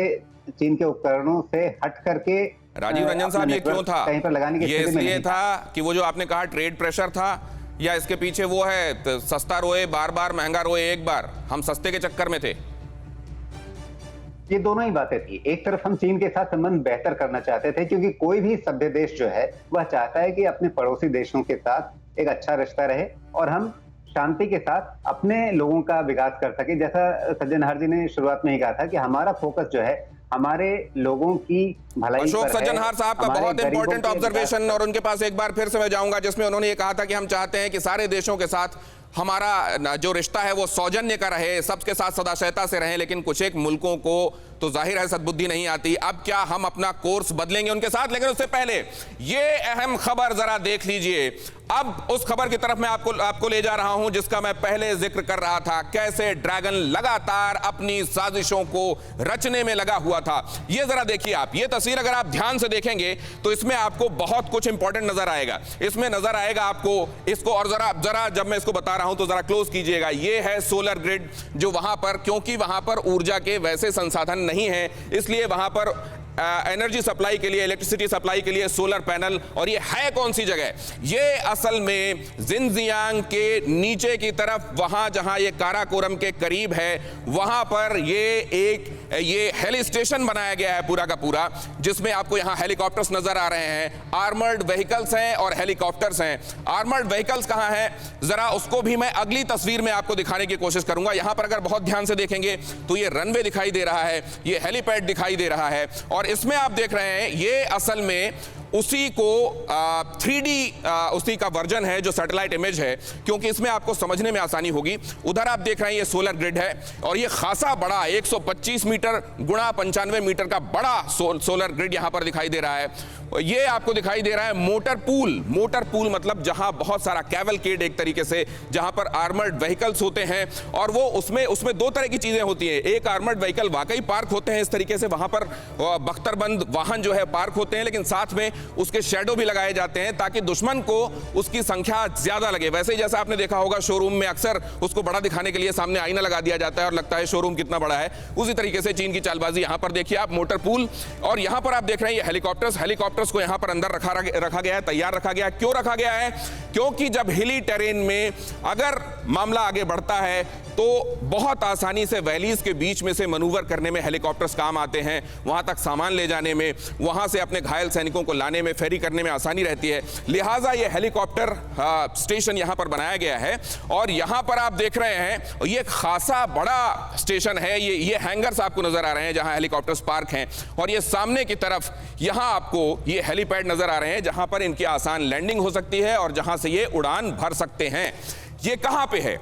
चीन के उपकरणों से हट करके
राजीव रंजन साहब, ये क्यों था?
कहीं पर लगाने की
ये
स्थिति में
इसलिए
नहीं
था कि वो जो आपने कहा ट्रेड प्रेशर था, या इसके पीछे वो है सस्ता रोए बार बार, महंगा रोए एक बार, हम सस्ते के चक्कर में थे?
ये दोनों ही बातें थी। एक तरफ हम चीन के साथ संबंध बेहतर करना चाहते थे, क्योंकि कोई भी सभ्य देश जो है वह चाहता है कि अपने पड़ोसी देशों के साथ एक अच्छा रिश्ता रहे और हम शांति के साथ अपने लोगों का विकास कर सके। जैसा सज्जनहार जी ने शुरुआत में ही कहा था कि हमारा फोकस जो है हमारे लोगों की भलाई पर है।
अशोक सज्जनहार साहब का बहुत इंपॉर्टेंट ऑब्जर्वेशन, और उनके पास एक बार फिर से मैं जाऊंगा, जिसमें उन्होंने ये कहा था कि हम चाहते हैं कि सारे देशों के साथ हमारा जो रिश्ता है वो सौजन्य का रहे, सबके साथ सदाशयता से रहे, लेकिन कुछ एक मुल्कों को तो जाहिर है सद्बुद्धि नहीं आती। अब क्या हम अपना कोर्स बदलेंगे उनके साथ? लेकिन उससे पहले ये अहम खबर जरा देख लीजिए। अब उस खबर की तरफ मैं आपको ले जा रहा हूं जिसका मैं पहले जिक्र कर रहा था, कैसे ड्रैगन लगातार अपनी साजिशों को रचने में लगा हुआ था। ये जरा देखिए आप, ये तस्वीर अगर आप ध्यान से देखेंगे तो इसमें आपको बहुत कुछ इंपॉर्टेंट नजर आएगा। इसमें नजर आएगा आपको इसको, और जरा जब मैं इसको बता रहा हूं तो जरा क्लोज कीजिएगा। ये है सोलर ग्रिड, जो वहां पर, क्योंकि वहां पर ऊर्जा के वैसे संसाधन नहीं है, इसलिए वहां पर एनर्जी सप्लाई के लिए, इलेक्ट्रिसिटी सप्लाई के लिए सोलर पैनल। और ये है कौन सी जगह? ये असल में जिनजियांग के नीचे की तरफ, वहां जहां ये काराकोरम के करीब है, वहां पर ये हेली स्टेशन बनाया गया है पूरा का पूरा, जिसमें आपको यहां हेलीकॉप्टर्स नजर आ रहे हैं, आर्मर्ड व्हीकल्स हैं और हेलीकॉप्टर्स हैं। आर्मर्ड व्हीकल्स कहां हैं, जरा उसको भी मैं अगली तस्वीर में आपको दिखाने की कोशिश करूंगा। यहां पर अगर बहुत ध्यान से देखेंगे तो ये रनवे दिखाई दे रहा है, ये हेलीपैड दिखाई दे रहा है, और इसमें आप देख रहे हैं ये असल में उसी को 3D उसी का वर्जन है जो सैटेलाइट इमेज है, क्योंकि इसमें आपको समझने में आसानी होगी। उधर आप देख रहे हैं ये सोलर ग्रिड है, और ये खासा बड़ा 125 मीटर गुणा 95 मीटर का बड़ा सोलर ग्रिड यहां पर दिखाई दे रहा है। ये आपको दिखाई दे रहा है मोटर पूल। मोटर पूल मतलब जहां बहुत सारा कैवलकेड, एक तरीके से जहां पर आर्मर्ड व्हीकल्स होते हैं, और वो उसमें दो तरह की चीजें होती हैं। एक आर्मर्ड व्हीकल वाकई पार्क होते हैं इस तरीके से, वहां पर बख्तरबंद वाहन जो है पार्क होते हैं, लेकिन साथ में उसके शैडो भी लगाए जाते हैं ताकि दुश्मन को उसकी संख्या ज्यादा लगे। वैसे ही जैसा आपने देखा होगा शोरूम में अक्सर उसको बड़ा दिखाने के लिए सामने आईना लगा दिया जाता है और लगता है शोरूम कितना बड़ा है, उसी तरीके से चीन की चालबाजी। यहां पर देखिए आप मोटर पूल, और यहां पर आप देख रहे हैं ये हेलीकॉप्टर्स को यहां पर अंदर रखा गया है, तैयार रखा गया है। क्यों रखा गया है? क्योंकि जब हिली टेरेन में अगर मामला आगे बढ़ता है तो बहुत आसानी से वैलीज के बीच में से मनूवर करने में हेलीकॉप्टर्स काम आते हैं, वहां तक सामान ले जाने में, वहां से अपने घायल सैनिकों को लाने में, फेरी करने में आसानी रहती है। लिहाजा ये हेलीकॉप्टर स्टेशन यहां पर बनाया गया है, और यहां पर आप देख रहे हैं ये खासा बड़ा स्टेशन है। ये हैंगर्स आपको नजर आ रहे हैं जहां हेलीकॉप्टर्स पार्क हैं, और ये सामने की तरफ यहां आपको ये हेलीपैड नजर आ रहे हैं जहां पर इनकी आसान लैंडिंग हो सकती है और जहां से ये उड़ान भर सकते हैं। ये कहां पे है?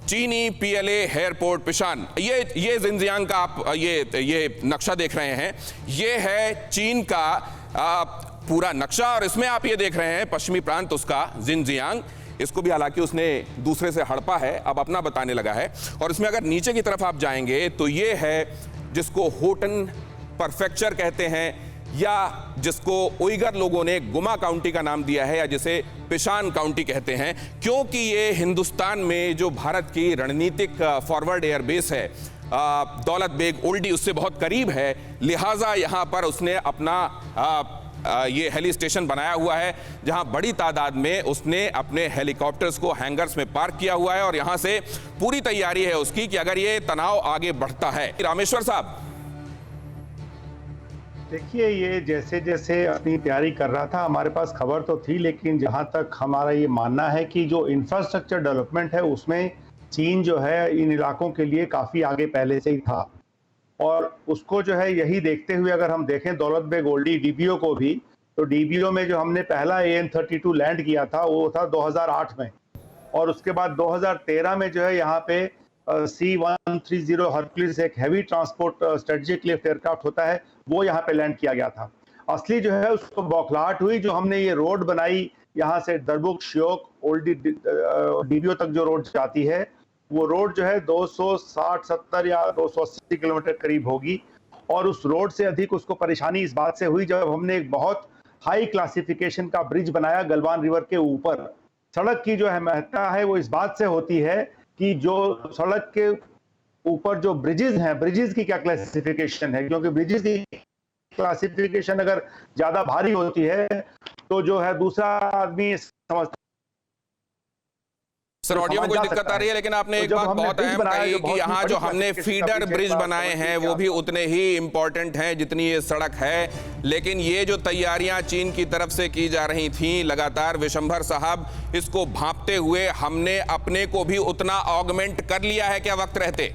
चीनी पीएलए एयरपोर्ट पिशान। ये जिनजियांग का आप ये नक्शा देख रहे हैं, ये है चीन का पूरा नक्शा, और इसमें आप ये देख रहे हैं पश्चिमी प्रांत उसका जिनजियांग। इसको भी हालांकि उसने दूसरे से हड़पा है, अब अपना बताने लगा है। और इसमें अगर नीचे की तरफ आप जाएंगे तो ये है जिसको होटन परफेक्चर कहते हैं, या जिसको उइगर लोगों ने गुमा काउंटी का नाम दिया है, या जिसे पिशान काउंटी कहते हैं, क्योंकि ये हिंदुस्तान में जो भारत की रणनीतिक फॉरवर्ड एयर बेस है दौलत बेग ओल्डी, उससे बहुत करीब है। लिहाजा यहाँ पर उसने अपना ये हेली स्टेशन बनाया हुआ है, जहां बड़ी तादाद में उसने अपने हेलीकॉप्टर्स को हैंगर्स में पार्क किया हुआ है, और यहां से पूरी तैयारी है उसकी कि अगर ये तनाव आगे बढ़ता है। रामेश्वर साहब,
देखिए, ये जैसे जैसे अपनी तैयारी कर रहा था, हमारे पास खबर तो थी, लेकिन जहां तक हमारा ये मानना है कि जो इंफ्रास्ट्रक्चर डेवलपमेंट है उसमें चीन जो है इन इलाकों के लिए काफ़ी आगे पहले से ही था, और उसको जो है यही देखते हुए अगर हम देखें दौलत बेग ओल्डी डीबीओ को भी, तो डीबीओ में जो हमने पहला AN-32 लैंड किया था वो था 2008 में, और उसके बाद 2013 में जो है यहाँ पे C-130 हरक्यूलिस एक heavy transport strategic lift aircraft होता है, वो यहाँ पे लैंड किया गया था। असली जो है उसको बौखलाहट हुई जो हमने ये रोड बनाई यहाँ से दरबुक श्योक ओल्डी डीबीओ तक जो रोड जाती है, वो रोड जो है 260-70 या 280 किलोमीटर करीब होगी, और उस रोड से अधिक उसको परेशानी इस बात से हुई जब हमने एक बहुत हाई क्लासिफिकेशन का ब्रिज बनाया गलवान रिवर के ऊपर। सड़क की जो अहमियत है वो इस बात से होती है कि जो सड़क के ऊपर जो ब्रिजेस हैं, ब्रिजेस की क्या क्लासिफिकेशन है, क्योंकि ब्रिजेस की क्लासिफिकेशन अगर ज्यादा भारी होती है तो जो है दूसरा आदमी समझता
सर ऑडियो में कोई दिक्कत आ रही है, लेकिन आपने एक बात बहुत अहम कही कि यहाँ जो हमने फीडर ब्रिज बनाए हैं वो भी उतने ही इंपॉर्टेंट हैं जितनी ये सड़क है। लेकिन ये जो तैयारियां चीन की तरफ से की जा रही थी लगातार, विशंभर साहब, इसको भांपते हुए हमने अपने को भी उतना ऑगमेंट कर लिया है क्या वक्त रहते?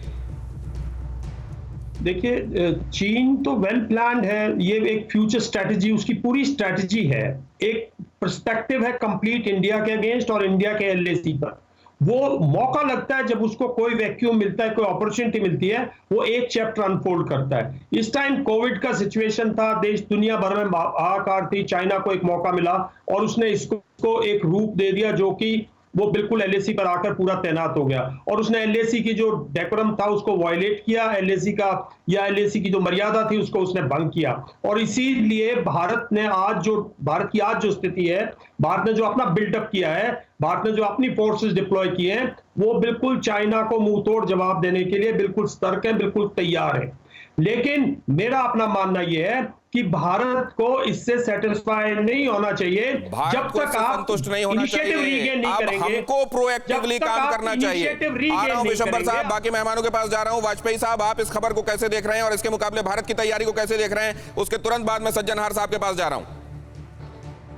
देखिए, चीन तो वेल प्लान्ड है, ये एक फ्यूचर स्ट्रेटजी, उसकी पूरी स्ट्रेटजी है, एक पर्सपेक्टिव है कंप्लीट इंडिया के अगेंस्ट और इंडिया के एलएसी पर। वो मौका लगता है जब उसको कोई वैक्यूम मिलता है, कोई अपॉर्चुनिटी मिलती है, वो एक चैप्टर अनफोल्ड करता है। इस टाइम कोविड का सिचुएशन था, देश दुनिया भर में हाहाकार थी, चाइना को एक मौका मिला और उसने इसको एक रूप दे दिया जो कि वो बिल्कुल एलएसी पर आकर पूरा तैनात हो गया और उसने एलएसी की जो डेकोरम था उसको वायलेट किया, एलएसी का या एलएसी की जो मर्यादा थी उसको उसने भंग किया। और इसीलिए भारत की आज जो स्थिति है, भारत ने जो अपना बिल्डअप किया है, भारत ने जो अपनी फोर्सेस डिप्लॉय किए हैं, वो बिल्कुल चाइना को मुंह तोड़ जवाब देने के लिए बिल्कुल सतर्क है, बिल्कुल तैयार है। लेकिन मेरा अपना मानना यह है कि भारत को इससे सेटिस्फाई नहीं होना चाहिए जब तक आप
संतुष्ट नहीं होना चाहिए। अब हमको प्रोएक्टिवली काम करना चाहिए। आ रहा हूं विशंभर साहब, बाकी मेहमानों के पास जा रहा हूं। वाजपेयी साहब, आप इस खबर को कैसे देख रहे हैं और इसके मुकाबले भारत की तैयारी को कैसे देख रहे हैं? उसके तुरंत बाद मैं सज्जनहार साहब के पास जा रहा हूं।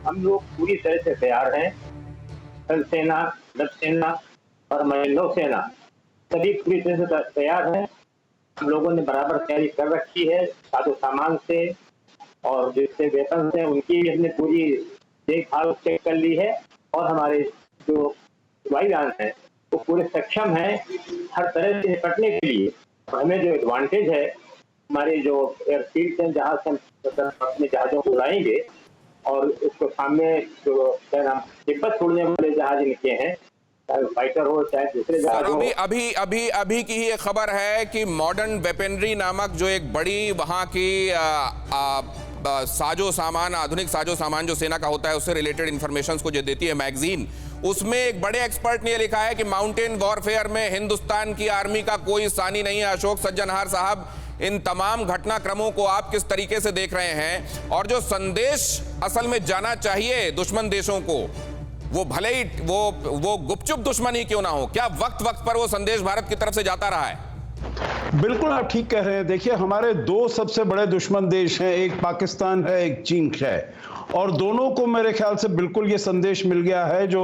हम लोग पूरी तरह से तैयार हैं। थल सेना, नभसेना और नौसेना सभी पूरी तरह से तैयार हैं। हम लोगों ने बराबर तैयारी कर रखी है, साजो सामान से और जिससे वेपन है उनकी भी हमने पूरी देखभाल चेक कर ली है और हमारे जो वायुयान है वो पूरे सक्षम है हर तरह से निपटने के लिए। हमें जो एडवांटेज है, हमारे जो एयरफील्ड हैं जहाँ से हम अपने जहाजों को उड़ाएंगे और उसको सामने जो तिब्बत छोड़ने वाले जहाज इनके हैं, फाइटर हो चाहे दूसरे जहाज हो।
अभी की ही खबर है कि मॉडर्न वेपनरी नामक जो एक बड़ी वहां की साजो सामान, आधुनिक साजो सामान जो सेना का होता है उससे रिलेटेड इंफॉर्मेशन को जो देती है मैगजीन, उसमें एक बड़े एक्सपर्ट ने लिखा है कि माउंटेन वॉरफेयर में हिंदुस्तान की आर्मी का कोई सानी नहीं है। अशोक सज्जनहार साहब, इन तमाम घटनाक्रमों को आप किस तरीके से देख रहे हैं? और जो संदेश असल में जाना चाहिए दुश्मन देशों को, वो भले ही वो गुपचुप दुश्मन ही क्यों ना हो, क्या वक्त वक्त पर वो संदेश भारत की तरफ से जाता रहा है?
बिल्कुल आप ठीक कह रहे हैं। देखिए, हमारे दो सबसे बड़े दुश्मन देश हैं, एक पाकिस्तान है, एक चीन है, और दोनों को मेरे ख्याल से बिल्कुल ये संदेश मिल गया है जो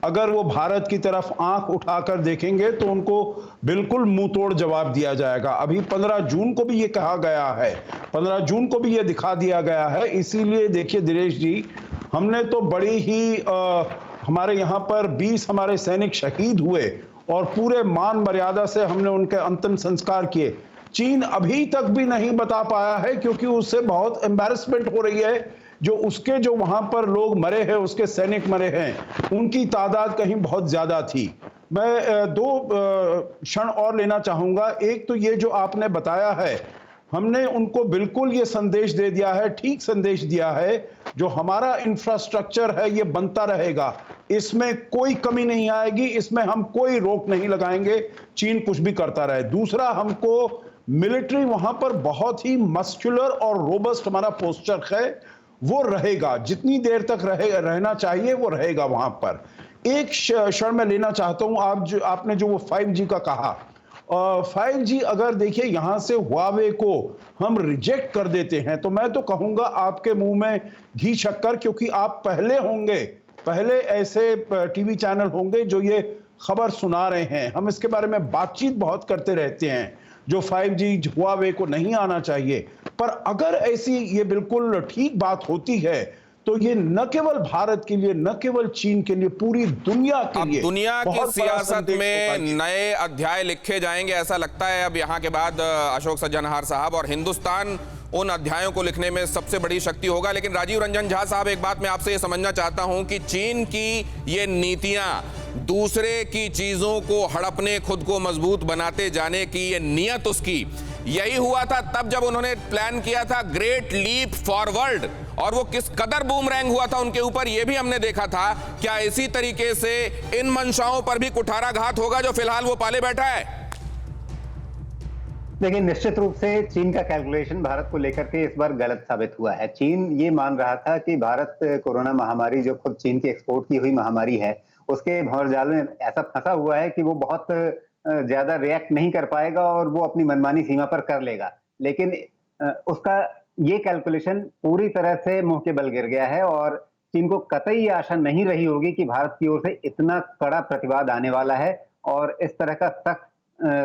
अगर वो भारत की तरफ आंख उठाकर देखेंगे तो उनको बिल्कुल मुंह तोड़ जवाब दिया जाएगा। अभी 15 जून को भी ये कहा गया है, 15 जून को भी ये दिखा दिया गया है। इसीलिए देखिए दिनेश जी, हमने तो बड़ी ही हमारे यहाँ पर 20 हमारे सैनिक शहीद हुए और पूरे मान मर्यादा से हमने उनके अंतिम संस्कार किए। चीन अभी तक भी नहीं बता पाया है क्योंकि उससे बहुत एम्बैरेसमेंट हो रही है। जो वहां पर लोग मरे हैं, उसके सैनिक मरे हैं, उनकी तादाद कहीं बहुत ज्यादा थी। मैं दो क्षण और लेना चाहूंगा। एक तो ये जो आपने बताया है, हमने उनको बिल्कुल ये संदेश दे दिया है, ठीक संदेश दिया है, जो हमारा इंफ्रास्ट्रक्चर है ये बनता रहेगा, इसमें कोई कमी नहीं आएगी, इसमें हम कोई रोक नहीं लगाएंगे, चीन कुछ भी करता रहे। दूसरा, हमको मिलिट्री वहां पर बहुत ही मस्कुलर और रोबस्ट हमारा पोस्चर है, वो रहेगा, जितनी देर तक रहना चाहिए वो रहेगा वहां पर। एक क्षण में लेना चाहता हूं, आपने जो वो 5G का कहा, 5G अगर देखिए यहां से हुआवे को हम रिजेक्ट कर देते हैं तो मैं तो कहूंगा आपके मुंह में घी शक्कर, क्योंकि आप पहले ऐसे टीवी चैनल होंगे जो ये खबर सुना रहे हैं। हम इसके बारे में बातचीत बहुत करते रहते हैं जो 5G हुआवे को नहीं आना चाहिए, पर अगर ऐसी ये बिल्कुल ठीक बात होती है तो ये न केवल भारत के लिए, न केवल चीन के लिए, पूरी दुनिया के लिए,
दुनिया की सियासत में नए अध्याय लिखे जाएंगे ऐसा लगता है अब यहाँ के बाद अशोक सज्जनहार साहब, और हिंदुस्तान उन अध्यायों को लिखने में सबसे बड़ी शक्ति होगा। लेकिन राजीव रंजन झा साहब, एक बात मैं आपसे ये समझना चाहता हूं कि चीन की ये नीतियां, दूसरे की चीजों को हड़पने, खुद को मजबूत बनाते जाने की ये नियत उसकी, यही हुआ था तब जब उन्होंने प्लान किया था ग्रेट लीप फॉरवर्ड, और वो किस कदर बूमरैंग हुआ था उनके ऊपर ये भी हमने देखा था। क्या इसी तरीके से इन मंशाओं पर भी कुठाराघात होगा जो फिलहाल वो पाले बैठा है?
देखिए, निश्चित रूप से चीन का कैलकुलेशन भारत को लेकर के इस बार गलत साबित हुआ है। चीन ये मान रहा था कि भारत कोरोना महामारी, जो खुद चीन की एक्सपोर्ट की हुई महामारी है, उसके भंवरजाल में ऐसा फंसा हुआ है कि वो बहुत ज्यादा रिएक्ट नहीं कर पाएगा और वो अपनी मनमानी सीमा पर कर लेगा। लेकिन उसका ये कैलकुलेशन पूरी तरह से मुंह के बल गिर गया है और चीन को कतई ये आशा नहीं रही होगी कि भारत की ओर से इतना कड़ा प्रतिवाद आने वाला है और इस तरह का सख्त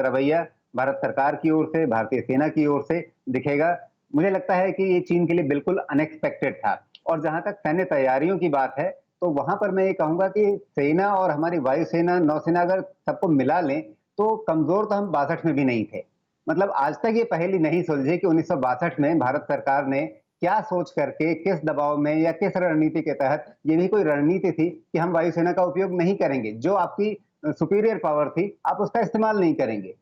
रवैया भारत सरकार की ओर से, भारतीय सेना की ओर से दिखेगा। मुझे लगता है कि ये चीन के लिए बिल्कुल अनएक्सपेक्टेड था। और जहां तक सैन्य तैयारियों की बात है, तो वहां पर मैं ये कहूंगा कि सेना और हमारी वायुसेना, नौसेना अगर सबको मिला लें तो कमजोर तो हम 62 में भी नहीं थे। मतलब आज तक ये पहेली नहीं सुलझी कि 1962 में भारत सरकार ने क्या सोच करके, किस दबाव में या किस रणनीति के तहत, ये भी कोई रणनीति थी कि हम वायुसेना का उपयोग नहीं करेंगे, जो आपकी सुपीरियर पावर थी आप उसका इस्तेमाल नहीं करेंगे।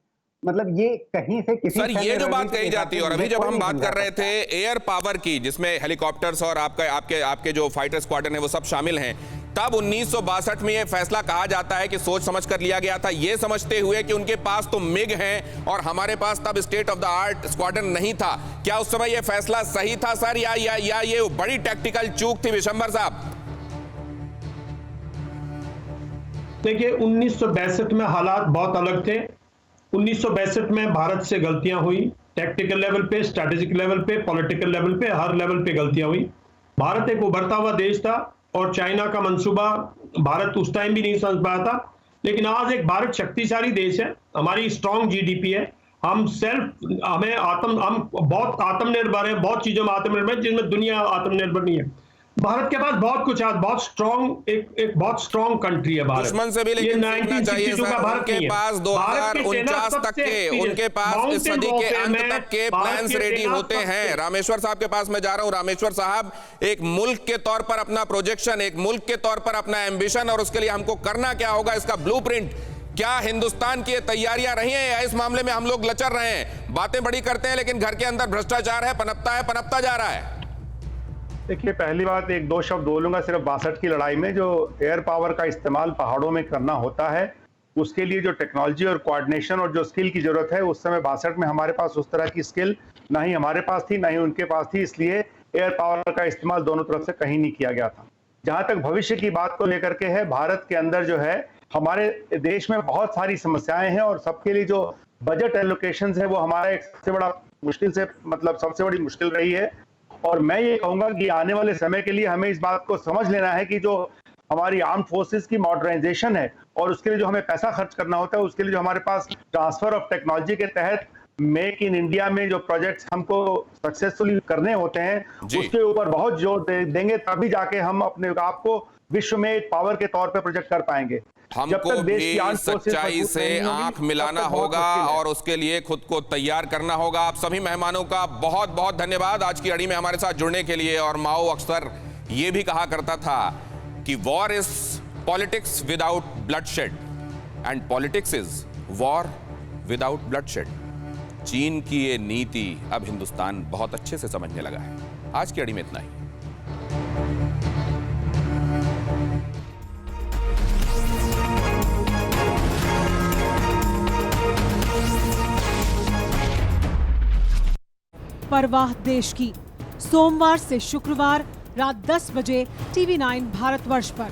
मतलब ये कहीं से किसी
सर, ये जो बात कही जाती है, और अभी जब हम बात कर रहे थे एयर पावर की, जिसमें हेलीकॉप्टर्स और आपके जो फाइटर स्क्वाड्रन है वो सब शामिल हैं, तब 1962 में ये फैसला कहा जाता है कि सोच समझ कर लिया गया था, ये समझते हुए कि उनके पास तो मिग हैं और हमारे पास तब state of the art squadron नहीं था। क्या उस समय ये फैसला सही था सर, या ये बड़ी टैक्टिकल चूक थी विशंबर साहब?
देखिए, 1962 में हालात बहुत अलग थे। 1962 में भारत से गलतियां हुई, टैक्टिकल लेवल पे, स्ट्रैटेजिक लेवल पे, पॉलिटिकल लेवल पे, हर लेवल पे गलतियां हुई। भारत एक उभरता हुआ देश था और चाइना का मंसूबा भारत उस टाइम भी नहीं समझ पाया था। लेकिन आज एक भारत शक्तिशाली देश है, हमारी स्ट्रॉन्ग जीडीपी है, हम बहुत आत्मनिर्भर है, बहुत चीजों में आत्मनिर्भर, जिनमें दुनिया आत्मनिर्भर नहीं है। भारत के पास बहुत कुछ है, बहुत स्ट्रॉन्ग, एक बहुत स्ट्रॉन्ग कंट्री है भारत।
दुश्मन से भी लेकिन सीखना चाहिए सर, उनके पास 2049 तक के, उनके पास इस सदी के अंत तक के प्लान्स रेडी होते हैं। रामेश्वर साहब के पास मैं जा रहा हूं। रामेश्वर साहब, एक मुल्क के तौर पर अपना प्रोजेक्शन, एक मुल्क के तौर पर अपना एम्बिशन, और उसके लिए हमको करना क्या होगा, इसका ब्लूप्रिंट क्या हिंदुस्तान की तैयारियां रही हैं, या इस मामले में हम लोग लचर रहे हैं? बातें बड़ी करते हैं लेकिन घर के अंदर भ्रष्टाचार है, पनपता जा रहा है।
देखिए, पहली बात एक दो शब्द बोलूंगा सिर्फ 62 की लड़ाई में। जो एयर पावर का इस्तेमाल पहाड़ों में करना होता है, उसके लिए जो टेक्नोलॉजी और कोऑर्डिनेशन और जो स्किल की जरूरत है, उस समय 62 में हमारे पास उस तरह की स्किल ना ही हमारे पास थी ना ही उनके पास थी। इसलिए एयर पावर का इस्तेमाल दोनों तरफ से कहीं नहीं किया गया था। जहां तक भविष्य की बात को लेकर के है, भारत के अंदर जो है, हमारे देश में बहुत सारी समस्याएं हैं और सबके लिए जो बजट एलोकेशन है वो हमारा एक सबसे बड़ा मुश्किल से, मतलब सबसे बड़ी मुश्किल रही है। और मैं ये कहूंगा कि आने वाले समय के लिए हमें इस बात को समझ लेना है कि जो हमारी आर्म फोर्सेस की मॉडर्नाइजेशन है और उसके लिए जो हमें पैसा खर्च करना होता है, उसके लिए जो हमारे पास ट्रांसफर ऑफ टेक्नोलॉजी के तहत मेक इन इंडिया में जो प्रोजेक्ट्स हमको सक्सेसफुली करने होते हैं, उसके ऊपर बहुत जोर देंगे, तभी जाके हम अपने आप को विश्व में एक पावर के तौर पे प्रोजेक्ट कर पाएंगे।
हमको भी सच्चाई से आंख मिलाना होगा और उसके लिए खुद को तैयार करना होगा। आप सभी मेहमानों का बहुत बहुत धन्यवाद आज की अड़ी में हमारे साथ जुड़ने के लिए। और माओ अक्सर ये भी कहा करता था कि war is politics without bloodshed and politics is war without bloodshed. चीन की ये नीति अब हिंदुस्तान बहुत अच्छे से समझने लगा है। आज की अड़ी में इतना ही।
परवाह देश की, सोमवार से शुक्रवार रात 10 बजे TV9 भारतवर्ष पर।